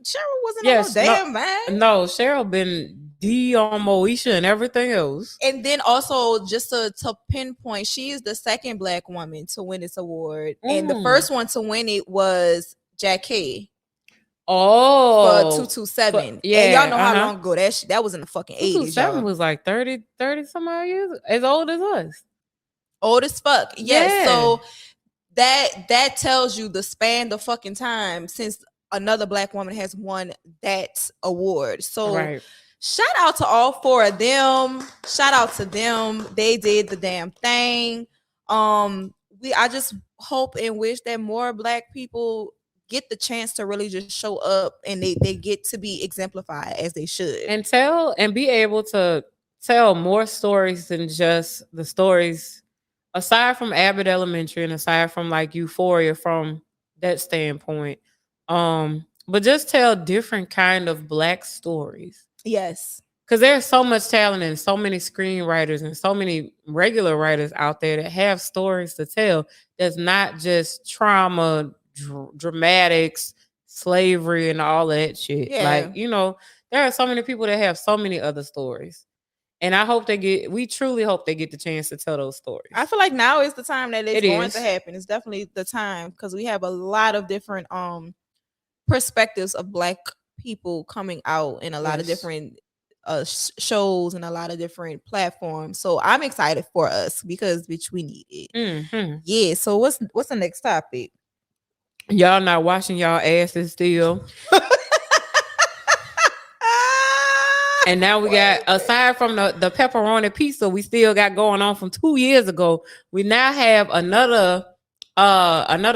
wasn't on no damn Vine. No, Cheryl been on Moesha and everything else. And then also just to pinpoint, she is the second Black woman to win this award. And the first one to win it was Jackie. Oh, for 227. Yeah, and y'all know how long ago that was in the fucking 80s. 227 was like 30 some odd years, as old as us. Old as fuck. Yes. Yeah. So that tells you the span the fucking time since another Black woman has won that award. So shout out to all four of them. Shout out to them. They did the damn thing. I just hope and wish that more Black people get the chance to really just show up, and they get to be exemplified as they should, and be able to tell more stories than just the stories aside from Abbott Elementary and aside from like Euphoria from that standpoint. But just tell different kind of Black stories. Yes. Because there's so much talent and so many screenwriters and so many regular writers out there that have stories to tell that's not just trauma, dramatics, slavery, and all that shit. Yeah. Like, you know, there are so many people that have so many other stories. And I hope we truly hope they get the chance to tell those stories. I feel like now is the time that it's going to happen. It's definitely the time, because we have a lot of different perspectives of Black people coming out in a lot of different shows and a lot of different platforms. So I'm excited for us because bitch, we need it. Yeah. So what's the next topic? Y'all not washing y'all asses still. And now we got, aside from the pepperoni pizza we still got going on from 2 years ago, we now have another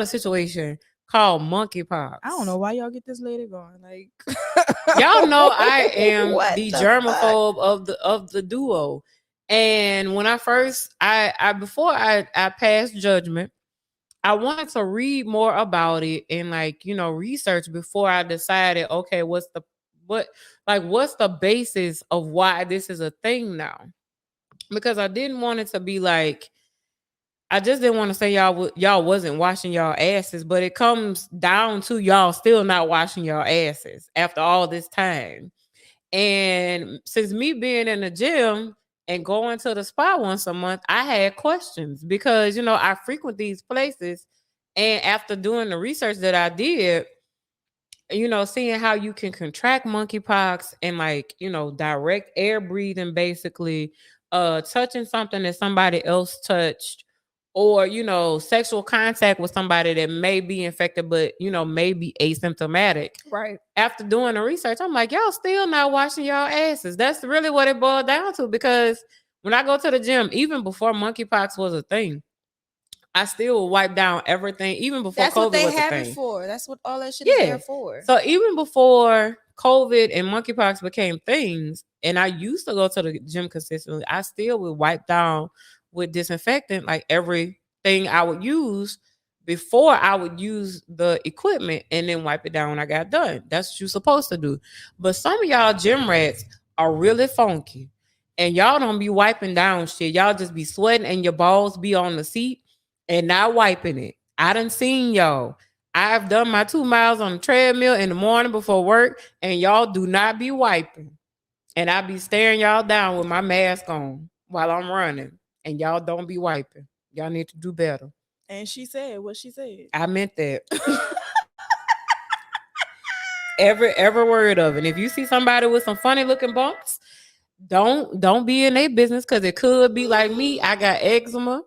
situation called monkeypox. I don't know why y'all get this lady going. Like y'all know I am the germaphobe of the duo. And when I first before I passed judgment, I wanted to read more about it and research before I decided, okay, what's the basis of why this is a thing now? Because I didn't want it to be like, I just didn't want to say y'all wasn't washing y'all asses, but it comes down to y'all still not washing y'all asses after all this time. And since me being in the gym and going to the spa once a month, I had questions because, I frequent these places. And after doing the research that I did, seeing how you can contract monkeypox and direct air breathing, basically, touching something that somebody else touched, or, sexual contact with somebody that may be infected, but, may be asymptomatic. Right. After doing the research, I'm like, y'all still not washing y'all asses. That's really what it boiled down to, because when I go to the gym, even before monkeypox was a thing, I still would wipe down everything, even before COVID was a thing. That's what they have it for. That's what all that shit is there for. So even before COVID and monkeypox became things, and I used to go to the gym consistently, I still would wipe down with disinfectant, like everything I would use before I would use the equipment, and then wipe it down when I got done. That's what you're supposed to do. But some of y'all gym rats are really funky, and y'all don't be wiping down shit. Y'all just be sweating, and your balls be on the seat and not wiping it. I done seen y'all. I've done my 2 miles on the treadmill in the morning before work, and y'all do not be wiping. And I be staring y'all down with my mask on while I'm running, and y'all don't be wiping. Y'all need to do better. And she said what she said. I meant that. Every word of it. If you see somebody with some funny looking bumps, don't be in their business, because it could be like me. I got eczema,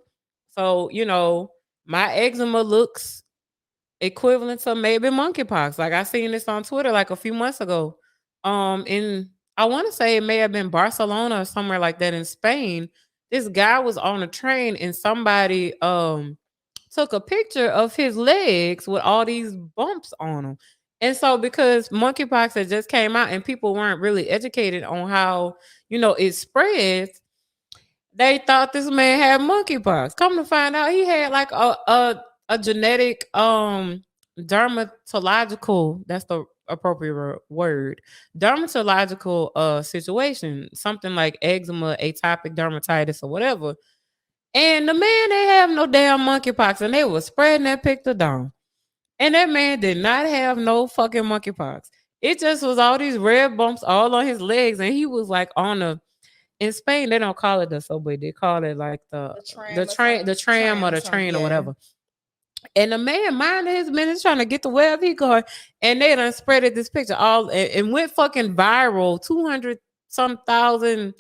so my eczema looks equivalent to maybe monkeypox. Like I seen this on Twitter like a few months ago. In I want to say it may have been Barcelona or somewhere like that in Spain. This guy was on a train and somebody took a picture of his legs with all these bumps on them. And so because monkeypox had just came out and people weren't really educated on how, it spreads, they thought this man had monkeypox. Come to find out, he had like a genetic dermatological, that's the appropriate word, dermatological situation, something like eczema, atopic dermatitis, or whatever. And the man they have no damn monkeypox, and they was spreading that picture down. And that man did not have no fucking monkeypox. It just was all these red bumps all on his legs, and he was like on a. In Spain, they don't call it the subway; they call it like the tram or the train or whatever. And the man minding his business, trying to get to wherever he going, and they done spreaded this picture all and went fucking viral, 200 some thousand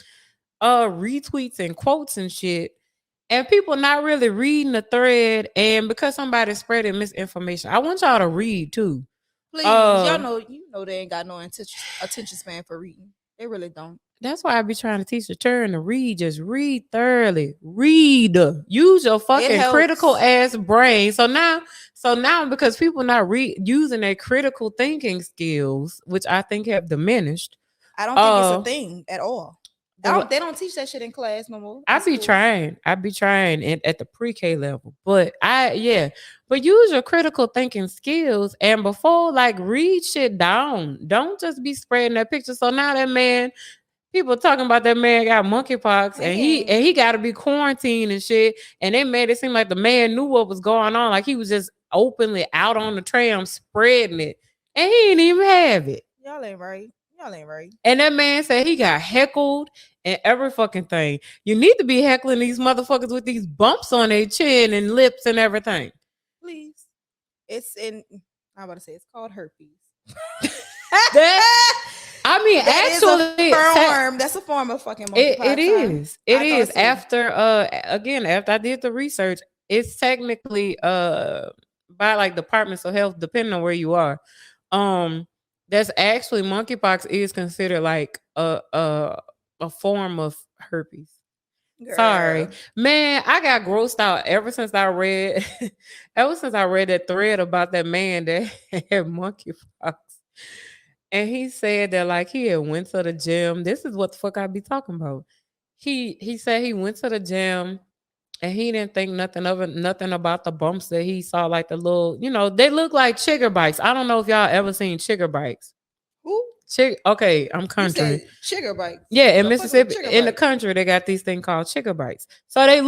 retweets and quotes and shit. And people not really reading the thread, and because somebody spreading misinformation, I want y'all to read too. Please, y'all know they ain't got no attention span for reading. They really don't. That's why I be trying to teach the children to read. Just read thoroughly. Read. Use your fucking critical ass brain. So now, because people not using their critical thinking skills, which I think have diminished. I don't think it's a thing at all. They don't teach that shit in class no more. I be trying at the pre-K level, but use your critical thinking skills, and before like read shit down. Don't just be spreading that picture. So now that man, people talking about that man got monkeypox, and he got to be quarantined and shit, and they made it seem like the man knew what was going on, like he was just openly out on the tram spreading it, and he didn't even have it. Y'all ain't right. And that man said he got heckled and every fucking thing. You need to be heckling these motherfuckers with these bumps on their chin and lips and everything. Please. I'm about to say it's called herpes. That's a form of fucking monkeypox. It is. It is. After after I did the research, it's technically by like departments of health, depending on where you are. That's actually monkeypox is considered like a form of herpes. Girl. Sorry, man. I got grossed out ever since I read that thread about that man that had monkeypox, and he said that like he had went to the gym. This is what the fuck I be talking about. He said he went to the gym. And he didn't think nothing about the bumps that he saw, like the little, they look like chigger bites. I don't know if y'all ever seen chigger bites. Who? Okay, I'm country. Chigger bites. Yeah, in Mississippi, in the country, they got these things called chigger bites. So they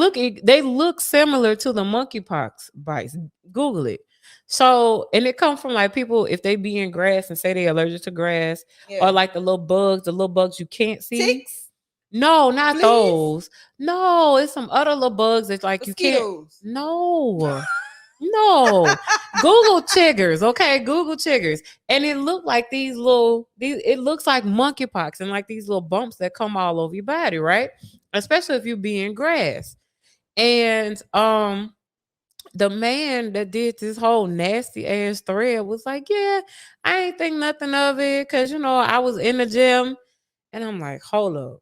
look similar to the monkeypox bites. Google it. So, and it comes from like people, if they be in grass and say they're allergic to grass, or like the little bugs you can't see. Ticks? No, not those. No, it's some other little bugs that like mosquitoes. You can't. No. Google chiggers, okay? Google chiggers. And it looked like it looks like monkeypox and like these little bumps that come all over your body, right? Especially if you be in grass. And the man that did this whole nasty ass thread was like, yeah, I ain't think nothing of it because, I was in the gym. And I'm like, hold up.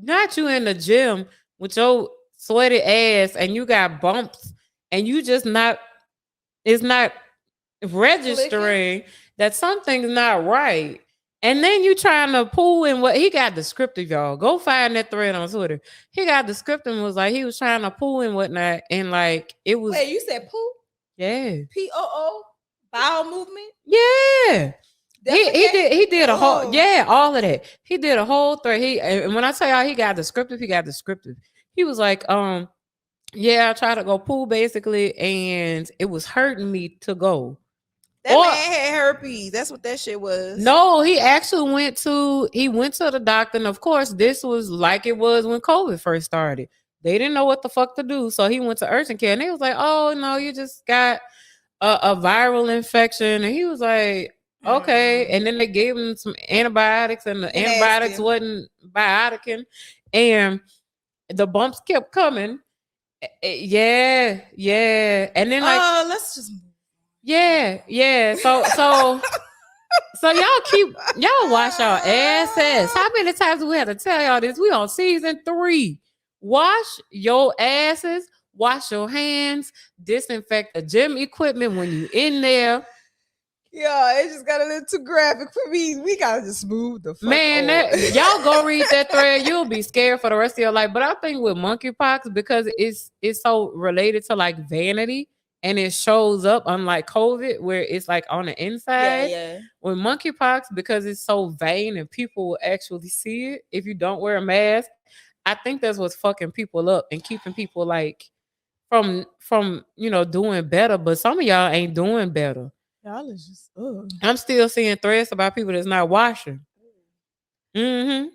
Not you in the gym with your sweaty ass and you got bumps and you just it's not registering that something's not right. And then you trying to pull in what he got descriptive, y'all. Go find that thread on Twitter. He got descriptive and was like he was trying to pull in whatnot, and like it was. Wait, you said poo? Yeah. POO? Bowel movement? Yeah. He did a whole all of that. He did a whole thread. And when I tell y'all he got descriptive. He was like, I tried to go pool basically, and it was hurting me to go. That man had herpes. That's what that shit was. No, he actually went to the doctor, and of course, this was like it was when COVID first started. They didn't know what the fuck to do, so he went to urgent care, and they was like, "Oh no, you just got a viral infection," and he was like, Okay, and then they gave him some antibiotics, and the antibiotics wasn't bioticing, and the bumps kept coming. Yeah, and then like, let's just yeah. So y'all wash y'all asses. How many times do we have to tell y'all this? We on season 3. Wash your asses. Wash your hands. Disinfect the gym equipment when you in there. Yeah, it just got a little too graphic for me. We gotta just move the fuck y'all go read that thread. You'll be scared for the rest of your life. But I think with monkeypox, because it's so related to like vanity, and it shows up unlike COVID where it's like on the inside. Yeah. With monkeypox, because it's so vain and people will actually see it if you don't wear a mask, I think that's what's fucking people up and keeping people like from doing better. But some of y'all ain't doing better. Y'all is just I'm still seeing threads about people that's not washing. Moving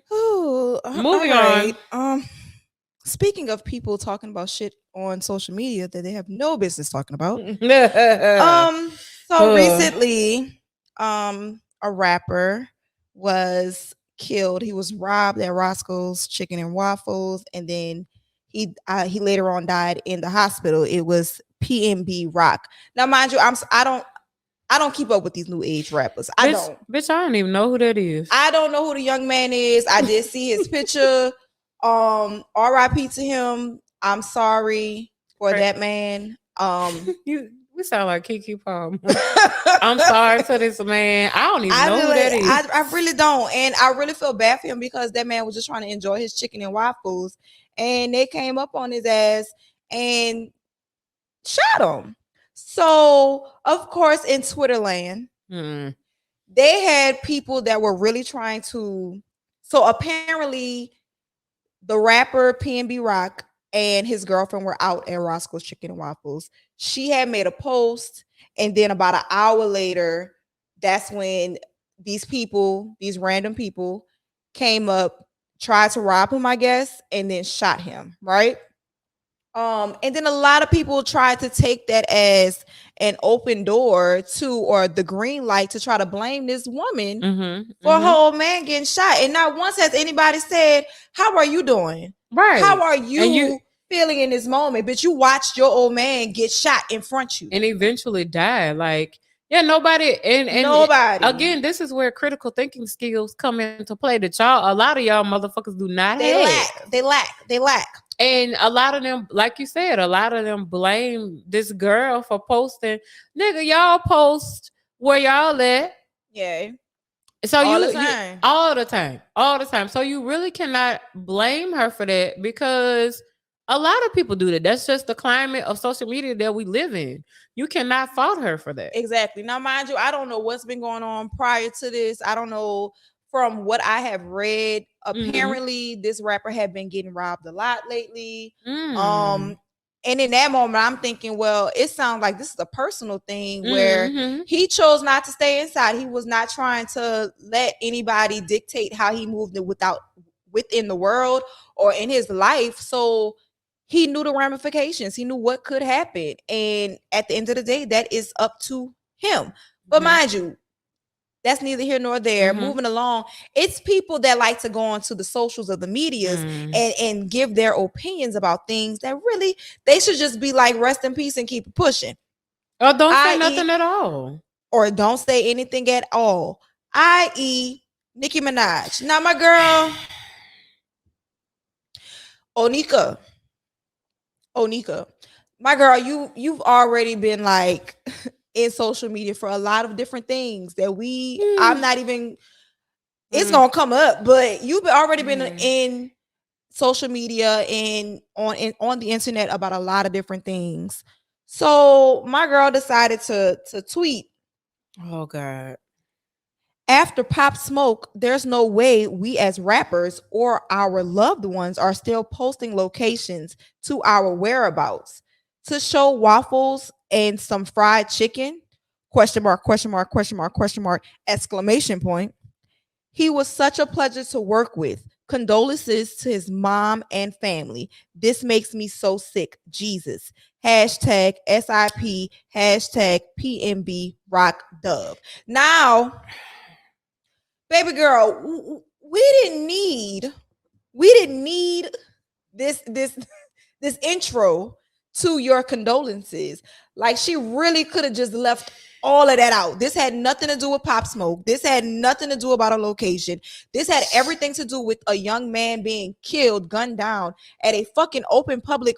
on. Speaking of people talking about shit on social media that they have no business talking about. So recently, a rapper was killed. He was robbed at Roscoe's Chicken and Waffles, and then he later on died in the hospital. It was PNB Rock. Now, mind you, I don't keep up with these new age rappers. I don't even know who that is. I don't know who the young man is. I did see his picture. R.I.P. to him. I'm sorry for that man. We sound like Keke Palmer. I'm sorry to this man. I don't even know who that is. I really don't. And I really feel bad for him because that man was just trying to enjoy his chicken and waffles. And they came up on his ass and shot him. So, of course, in Twitterland, they had people that were really trying to. So apparently, the rapper PNB Rock and his girlfriend were out at Roscoe's Chicken and Waffles. She had made a post, and then about an hour later, that's when these random people, came up, tried to rob him, I guess, and then shot him, right? And then a lot of people tried to take that as an open door to, or the green light to try to blame this woman for her old man getting shot. And not once has anybody said, how are you doing? Right. How are you feeling in this moment? But you watched your old man get shot in front of you. And eventually died. Like, yeah, nobody. And nobody. Again, this is where critical thinking skills come into play that a lot of y'all motherfuckers do not have. They lack. And a lot of them, like you said, a lot of them blame this girl for posting. Nigga, y'all post where y'all at. Yeah. So all the time. So you really cannot blame her for that because a lot of people do that. That's just the climate of social media that we live in. You cannot fault her for that. Exactly. Now, mind you, I don't know what's been going on prior to this. I don't know. From what I have read, apparently this rapper had been getting robbed a lot lately. And in that moment, I'm thinking, well, it sounds like this is a personal thing where he chose not to stay inside. He was not trying to let anybody dictate how he moved within the world or in his life. So he knew the ramifications. He knew what could happen. And at the end of the day, that is up to him. But mind you, that's neither here nor there. Moving along, it's people that like to go onto the socials of the medias and give their opinions about things that really they should just be like, rest in peace and keep it pushing. Or don't say nothing at all. Or don't say anything at all. I.e. Nicki Minaj. Now, my girl, Onika. My girl, you've already been like in social media for a lot of different things that I'm not even, it's gonna come up, but you've already been in social media and on the internet about a lot of different things. So my girl decided to tweet. Oh God. After Pop Smoke, there's no way we as rappers or our loved ones are still posting locations to our whereabouts to show waffles and some fried chicken, question mark, exclamation point. He was such a pleasure to work with. Condolences to his mom and family. This makes me so sick. Jesus. hashtag SIP, hashtag PNB Rock Dove. Now, baby girl, we didn't need this intro to your condolences. Like, she really could have just left all of that out. This had nothing to do with Pop Smoke. This had nothing to do about a location. This had everything to do with a young man being killed, gunned down at a fucking open public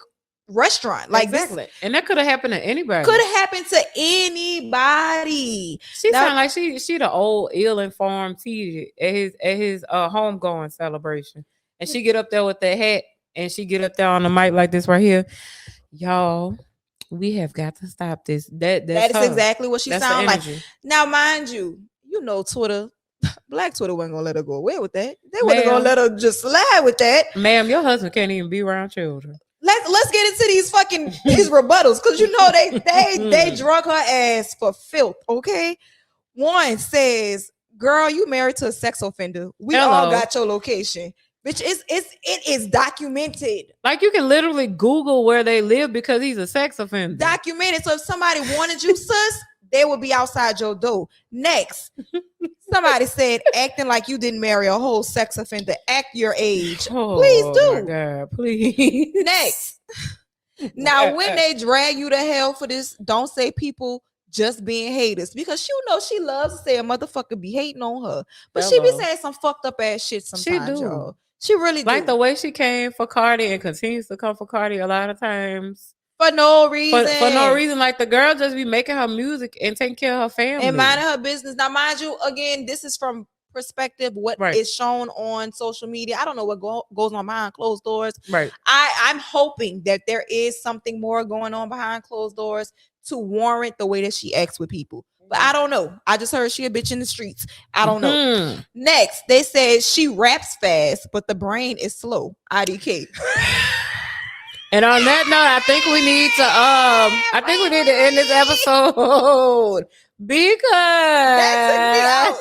restaurant. Like, exactly. And that could have happened to anybody. Could have happened to anybody. She sound like she the old ill-informed Teedies at his homegoing celebration. And she get up there with that hat and she get up there on the mic like this right here. Y'all, we have got to stop this. That is exactly what she sound like. Now, mind you, Twitter, Black Twitter wasn't gonna let her go away with that. They wasn't gonna let her just slide with that. Ma'am, your husband can't even be around children. Let's get into these rebuttals, because they drug her ass for filth. Okay, one says, "Girl, you married to a sex offender. We all got your location." Bitch, it is documented. Like, you can literally Google where they live because he's a sex offender. Documented. So if somebody wanted you, sus, they would be outside your door. Next, somebody said, acting like you didn't marry a whole sex offender. Act your age. Please do. Oh my God, please. Next. Now, when they drag you to hell for this, don't say people just being haters, because she loves to say a motherfucker be hating on her. But she be saying some fucked up ass shit sometimes, y'all. She really do. Like the way she came for Cardi and continues to come for Cardi a lot of times. For no reason. For no reason. Like, the girl just be making her music and taking care of her family. And minding her business. Now, mind you, again, this is from perspective, what is shown on social media. I don't know what goes on behind closed doors. Right. I'm hoping that there is something more going on behind closed doors to warrant the way that she acts with people. But I don't know. I just heard she a bitch in the streets. I don't know. Next, they said she raps fast, but the brain is slow. IDK. And on that note, I think we need to end this episode because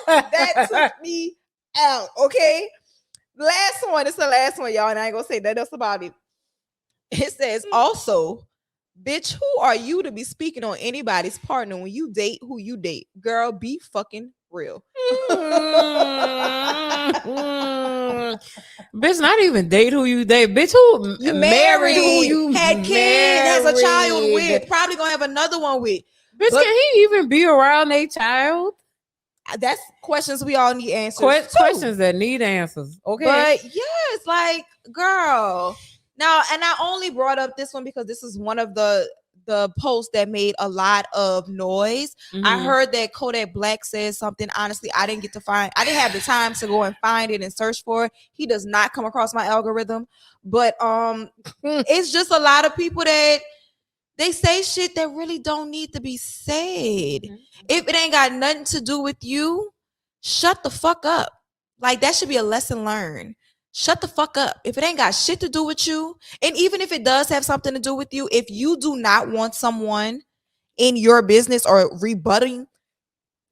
that took me out. Okay. Last one. It's the last one, y'all. And I ain't gonna say nothing else about it. It says, also, bitch, who are you to be speaking on anybody's partner when you date who you date? Girl, be fucking real. Bitch, not even date who you date. Bitch, who you married, who you had kids, has a child with, probably gonna have another one with. Bitch, can he even be around a child? That's questions we all need answers. Questions that need answers. Okay. But yes, like, girl. Now, and I only brought up this one because this is one of the posts that made a lot of noise. I heard that Kodak Black says something. Honestly, I didn't have the time to go and find it and search for it. He does not come across my algorithm. But it's just a lot of people that they say shit that really don't need to be said. If it ain't got nothing to do with you, shut the fuck up. Like, that should be a lesson learned. Shut the fuck up. If it ain't got shit to do with you, and even if it does have something to do with you, if you do not want someone in your business or rebutting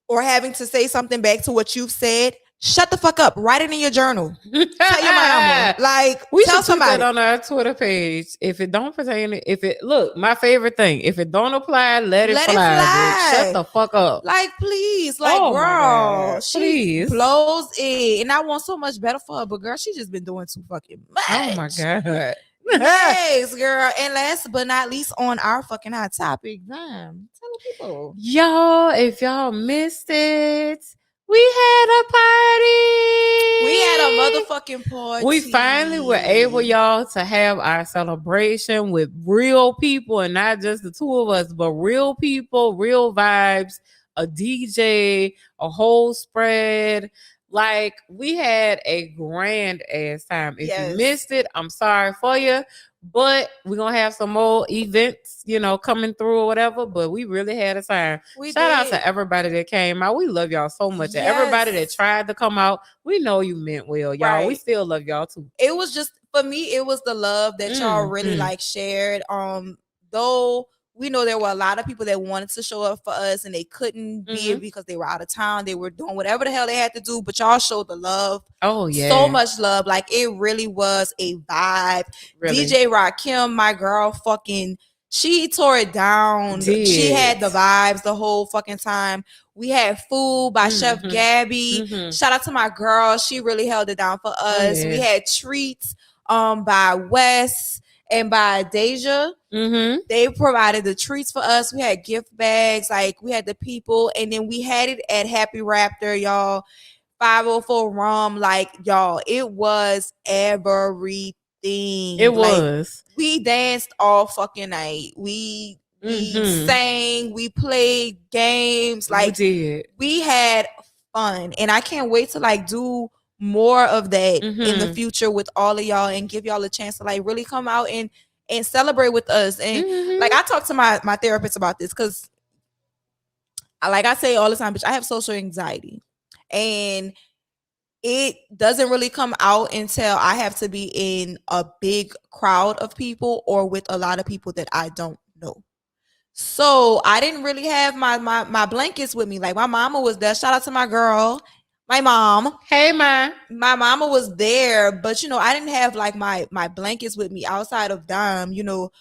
or having to say something back to what you've said, shut the fuck up. Write it in your journal. Tell your mama. Like, we tell should somebody put that on our Twitter page. If it don't pertain, look, my favorite thing, if it don't apply, let it fly. Bitch. Shut the fuck up. Like, please, like, girl, she blows it, and I want so much better for her, but girl, she just been doing too fucking much. Oh my God. Yes, girl. And last but not least, on our fucking hot topic, tell the people, y'all, if y'all missed it, we had a party. We had a motherfucking party. We finally were able, y'all, to have our celebration with real people, and not just the two of us, but real people, real vibes, a DJ, a whole spread. Like, we had a grand ass time. If you missed it, I'm sorry for you. But we're going to have some more events, coming through or whatever. But we really had a time. Shout out to everybody that came out. We love y'all so much. And everybody that tried to come out, we know you meant well, y'all. Right. We still love y'all too. It was just, for me, it was the love that y'all really shared. Though we know there were a lot of people that wanted to show up for us and they couldn't be because they were out of town. They were doing whatever the hell they had to do, but y'all showed the love. Oh, yeah. So much love. Like, it really was a vibe. Really? DJ Rakim, my girl, fucking She tore it down. She had the vibes the whole fucking time. We had food by Chef Gabby. Shout out to my girl. She really held it down for us. We had treats by Wes and by Deja. They provided the treats for us. We had gift bags. Like, we had the people. And then we had it at Happy Raptor, y'all. 504 Rum. Like, y'all, it was everything. It was. Like, we danced all fucking night. We sang. We played games. Like, we had fun. And I can't wait to like do more of that in the future with all of y'all and give y'all a chance to like really come out and celebrate with us. And like, I talk to my therapist about this because, like I say all the time, bitch, I have social anxiety. And it doesn't really come out until I have to be in a big crowd of people or with a lot of people that I don't know. So I didn't really have my blankets with me. Like, my mama was there. Shout out to my girl, my mom. Hey, ma. My mama was there, but, you know, I didn't have like my blankets with me outside of Dime, you know.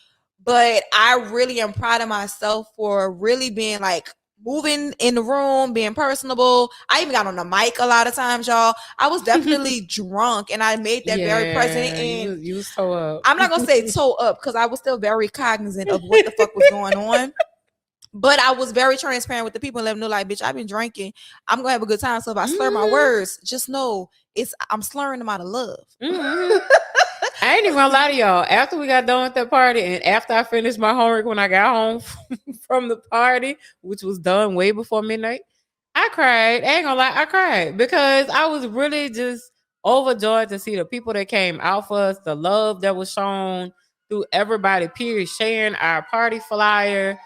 But I really am proud of myself for really being like moving in the room, being personable. I even got on the mic a lot of times, y'all. I was definitely drunk, and I made that very present. And you was toe up. I'm not gonna say toe up because I was still very cognizant of what the fuck was going on. But I was very transparent with the people and let them know, like, bitch, I've been drinking. I'm gonna have a good time. So if I slur my words, just know I'm slurring them out of love. I ain't even gonna lie to y'all. After we got done with that party, and after I finished my homework when I got home from the party, which was done way before midnight, I cried. I ain't gonna lie, I cried because I was really just overjoyed to see the people that came out for us, the love that was shown through everybody, period, sharing our party flyer,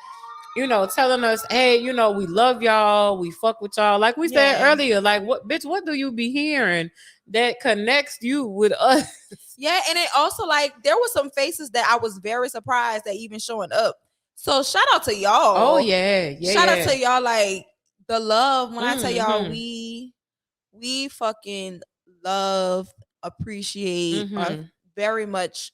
you know, telling us, hey, you know, we love y'all, we fuck with y'all. Like we said earlier, like, what, bitch, what do you be hearing that connects you with us? Yeah, and it also, like, there were some faces that I was very surprised that even showing up. So shout out to y'all. Oh, yeah. Shout out to y'all, like, the love. When I tell y'all, we fucking love, appreciate, very much.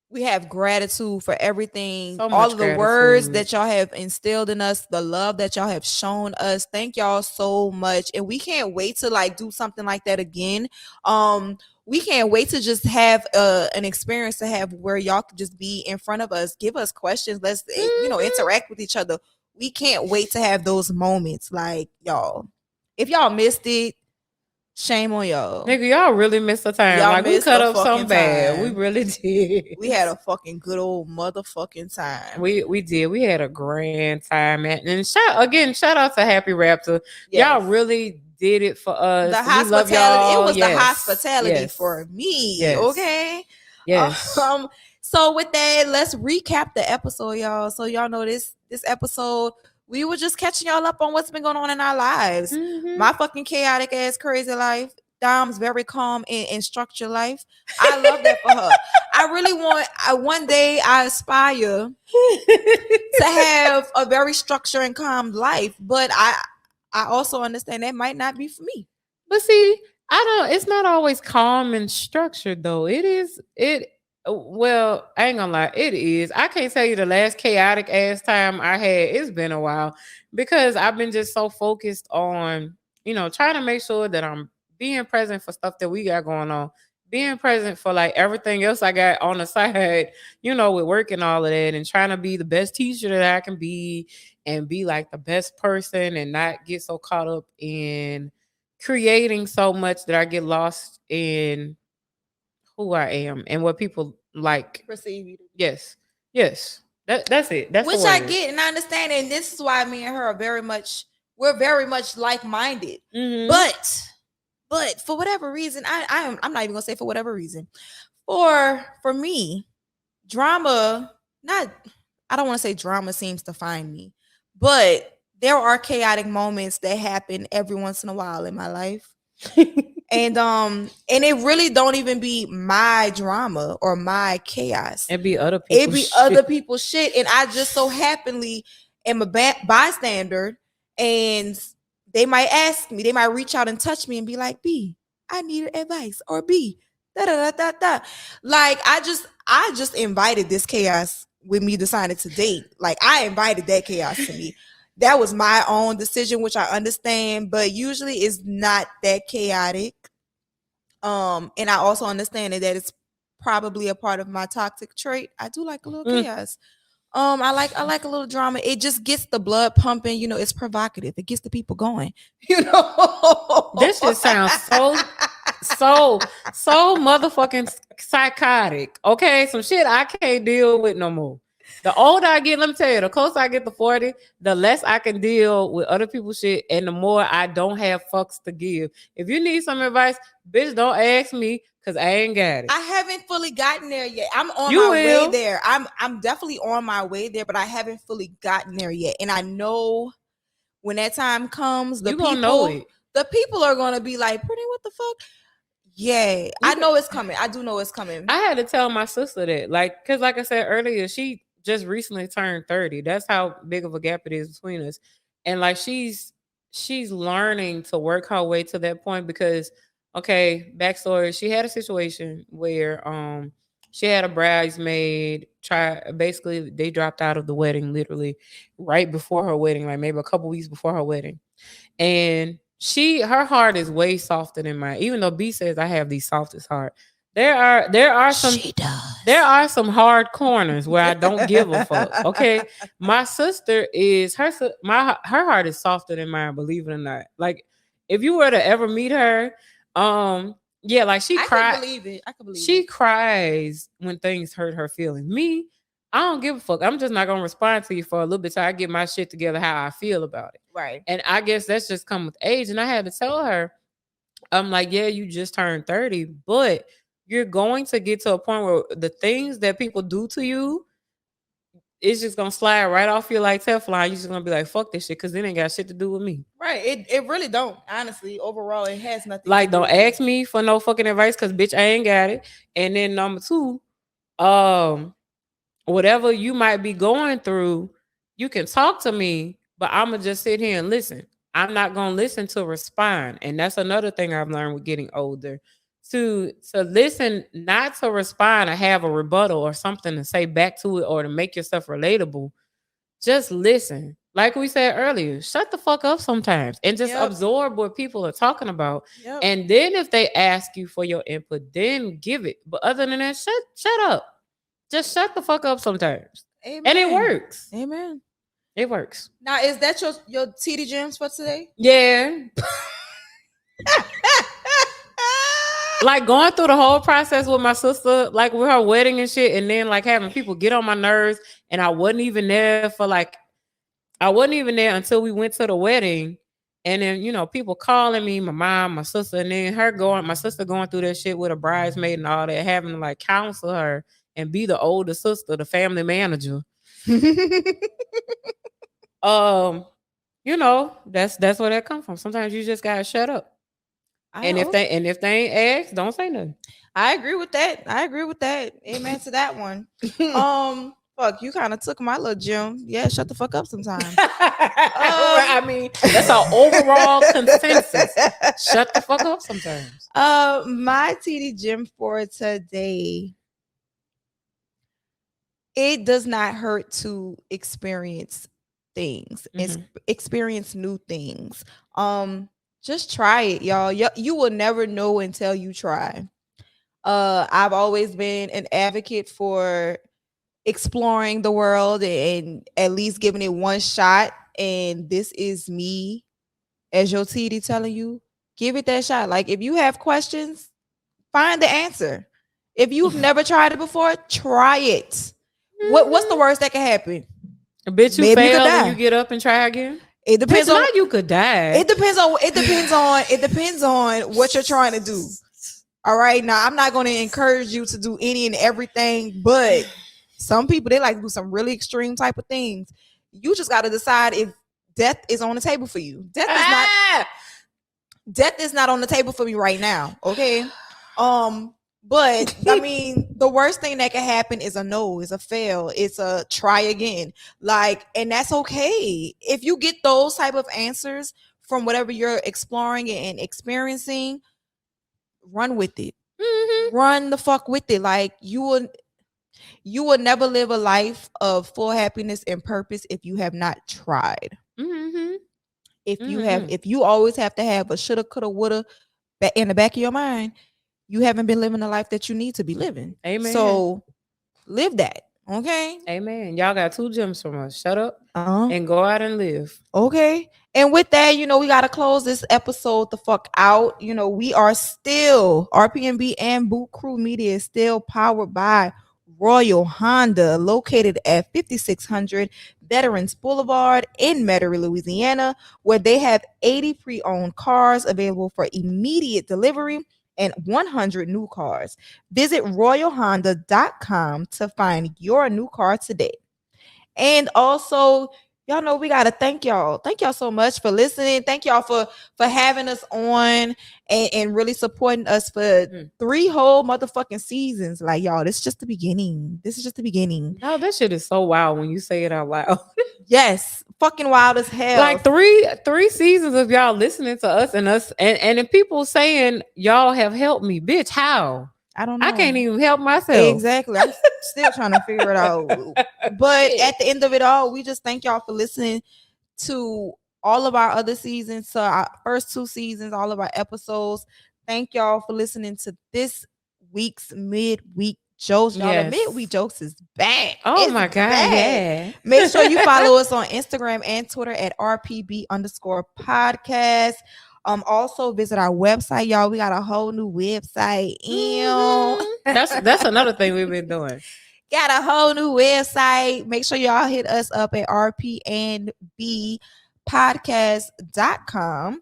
We have gratitude for everything, all of the words that y'all have instilled in us, the love that y'all have shown us. Thank y'all so much. And we can't wait to like do something like that again. We can't wait to just have an experience to have where y'all could just be in front of us, give us questions, let's you know, interact with each other. We can't wait to have those moments. Like, y'all, if y'all missed it, shame on y'all. Nigga, y'all really missed the time. Y'all like, we cut up so bad. Time. We really did. We had a fucking good old motherfucking time. We did. We had a grand time. And shout out to Happy Raptor. Yes. Y'all really did it for us. The hospitality. Y'all. It was the hospitality for me. Yes. Okay? Yes. So with that, let's recap the episode, y'all. So y'all know this episode, we were just catching y'all up on what's been going on in our lives. My fucking chaotic ass crazy life. Dom's very calm and structured life. I love that for her. I really one day I aspire to have a very structured and calm life, but I also understand that might not be for me. But see, it's not always calm and structured though. Well, I ain't gonna lie, it is. I can't tell you the last chaotic ass time I had. It's been a while because I've been just so focused on, you know, trying to make sure that I'm being present for stuff that we got going on, being present for like everything else I got on the side, you know, with work and all of that, and trying to be the best teacher that I can be and be like the best person and not get so caught up in creating so much that I get lost in who I am and what people like perceive you. Yes. That's it. That's which I get and I understand, and this is why me and her are very much like-minded. But for whatever reason, I'm not even gonna say for whatever reason. For me, drama, I don't want to say drama seems to find me, but there are chaotic moments that happen every once in a while in my life. And it really don't even be my drama or my chaos. It be other people's shit. And I just so happily am a bystander, and they might ask me, they might reach out and touch me and be like, B, I need advice, or B, da da da da da. Like I just invited this chaos with me deciding to date. Like, I invited that chaos to me. That was my own decision, which I understand, but usually it's not that chaotic. And I also understand that it's probably a part of my toxic trait. I do like a little chaos. I like a little drama. It just gets the blood pumping. You know, it's provocative. It gets the people going. You know, this just sounds so motherfucking psychotic. Okay, some shit I can't deal with no more. The older I get, let me tell you, the closer I get to 40, the less I can deal with other people's shit, and the more I don't have fucks to give. If you need some advice, bitch, don't ask me because I ain't got it. I haven't fully gotten there yet. I'm on my way there. I'm definitely on my way there, but I haven't fully gotten there yet. And I know when that time comes, the people are gonna be like, "Pretty, what the fuck?" Yeah, I know it's coming. I do know it's coming. I had to tell my sister that, like, because like I said earlier, she just recently turned 30. That's how big of a gap it is between us. And like she's learning to work her way to that point because, okay, backstory, she had a situation where she had a bridesmaid basically they dropped out of the wedding literally right before her wedding, like maybe a couple weeks before her wedding. And her heart is way softer than mine, even though B says I have the softest heart. There are some hard corners where I don't give a fuck. Okay, my sister is her heart is softer than mine, believe it or not. Like, if you were to ever meet her, yeah, like she cried. I can believe she cries when things hurt her feelings. Me, I don't give a fuck. I'm just not gonna respond to you for a little bit till I get my shit together how I feel about it. Right. And I guess that's just come with age. And I had to tell her, I'm like, yeah, you just turned 30, but you're going to get to a point where the things that people do to you, it's just gonna slide right off you like Teflon. You're just gonna be like, fuck this shit, because it ain't got shit to do with me. Right. It really don't. Honestly, overall, it has nothing. Like, don't ask me for no fucking advice, because bitch, I ain't got it. And then number two, whatever you might be going through, you can talk to me, but I'm gonna just sit here and listen. I'm not gonna listen to respond. And that's another thing I've learned with getting older. To listen, not to respond or have a rebuttal or something to say back to it or to make yourself relatable. Just listen. Like we said earlier, shut the fuck up sometimes and just absorb what people are talking about. And then if they ask you for your input, then give it. But other than that, shut up. Just shut the fuck up sometimes. Amen. And it works. Amen. It works. Now, is that your TD gems for today? Yeah. Like, going through the whole process with my sister, like with her wedding and shit, and then like having people get on my nerves, and I wasn't even there until we went to the wedding. And then, you know, people calling me, my mom, my sister, and then my sister going through that shit with a bridesmaid and all that, having to like counsel her and be the older sister, the family manager. You know, that's where that come from. Sometimes you just gotta shut up. If they ain't asked, don't say nothing. I agree with that. Amen to that one. Fuck, you kind of took my little gem. Yeah, shut the fuck up sometimes. I mean, that's our overall consensus. Shut the fuck up sometimes. My TD gem for today. It does not hurt to experience things. Experience new things. Just try it, y'all. You will never know until you try. I've always been an advocate for exploring the world and at least giving it one shot. And this is me, as your TD, telling you, give it that shot. Like, if you have questions, find the answer. If you've never tried it before, try it. What's the worst that can happen? A bitch, you fail and you get up and try again. It depends on you could die. It depends on what you're trying to do. All right. Now, I'm not going to encourage you to do any and everything, but some people, they like to do some really extreme type of things. You just got to decide if death is on the table for you. Death is not on the table for me right now. Okay. But I mean, the worst thing that can happen is a no, is a fail, it's a try again. Like, and that's okay. If you get those type of answers from whatever you're exploring and experiencing, run with it. Run the fuck with it. Like, you will. You will never live a life of full happiness and purpose if you have not tried. Mm-hmm. If you always have to have a shoulda, coulda, woulda in the back of your mind, you haven't been living the life that you need to be living. Amen. So live that. Okay. Amen. Y'all got 2 gems from us. Shut up and go out and live. Okay. And with that, we got to close this episode the fuck out. We are still RPB and Boot Krewe Media is still powered by Royal Honda, located at 5600 Veterans Blvd in Metairie, Louisiana, where they have 80 pre-owned cars available for immediate delivery and 100 new cars. Visit royalhonda.com to find your new car today. And also, y'all know we gotta thank y'all. Thank y'all so much for listening. Thank y'all for having us on and really supporting us for 3 whole motherfucking seasons. Like, y'all, this is just the beginning. This is just the beginning. No, that shit is so wild when you say it out loud. Yes, fucking wild as hell. Like three seasons of y'all listening to us and if people saying y'all have helped me, bitch, how? I don't know. I can't even help myself. Exactly. I'm still trying to figure it out. But at the end of it all, we just thank y'all for listening to all of our other seasons. So our first 2 seasons, all of our episodes. Thank y'all for listening to this week's midweek jokes. Y'all, the midweek jokes is back. Oh my God. Yeah. Make sure you follow us on Instagram and Twitter at RPB_podcast. Also visit our website, y'all. We got a whole new website. That's another thing we've been doing. Got a whole new website. Make sure y'all hit us up at rpbpodcast.com.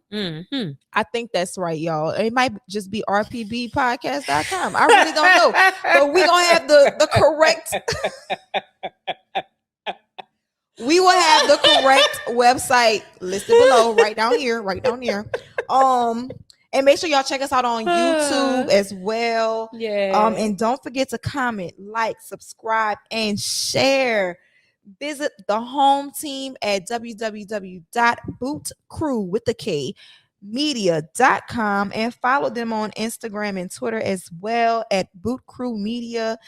I think that's right, y'all. It might just be rpbpodcast.com. I really don't know. But we're gonna have the correct we will have the correct website listed below, right down here. And make sure y'all check us out on YouTube as well. Yeah. And don't forget to comment, like, subscribe, and share. Visit the home team at www.bootkrewe.media.com and follow them on Instagram and Twitter as well at Boot Krewe Media,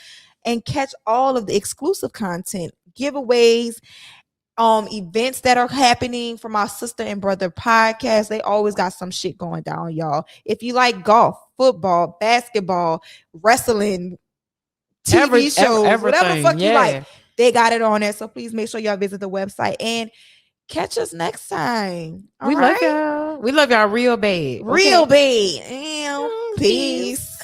and catch all of the exclusive content, giveaways, events that are happening from our sister and brother podcast. They always got some shit going down, y'all. If you like golf, football, basketball, wrestling, TV shows, whatever the fuck you like, they got it on there. So please make sure y'all visit the website and catch us next time. We love y'all. We love y'all real bad. Real bad. Peace.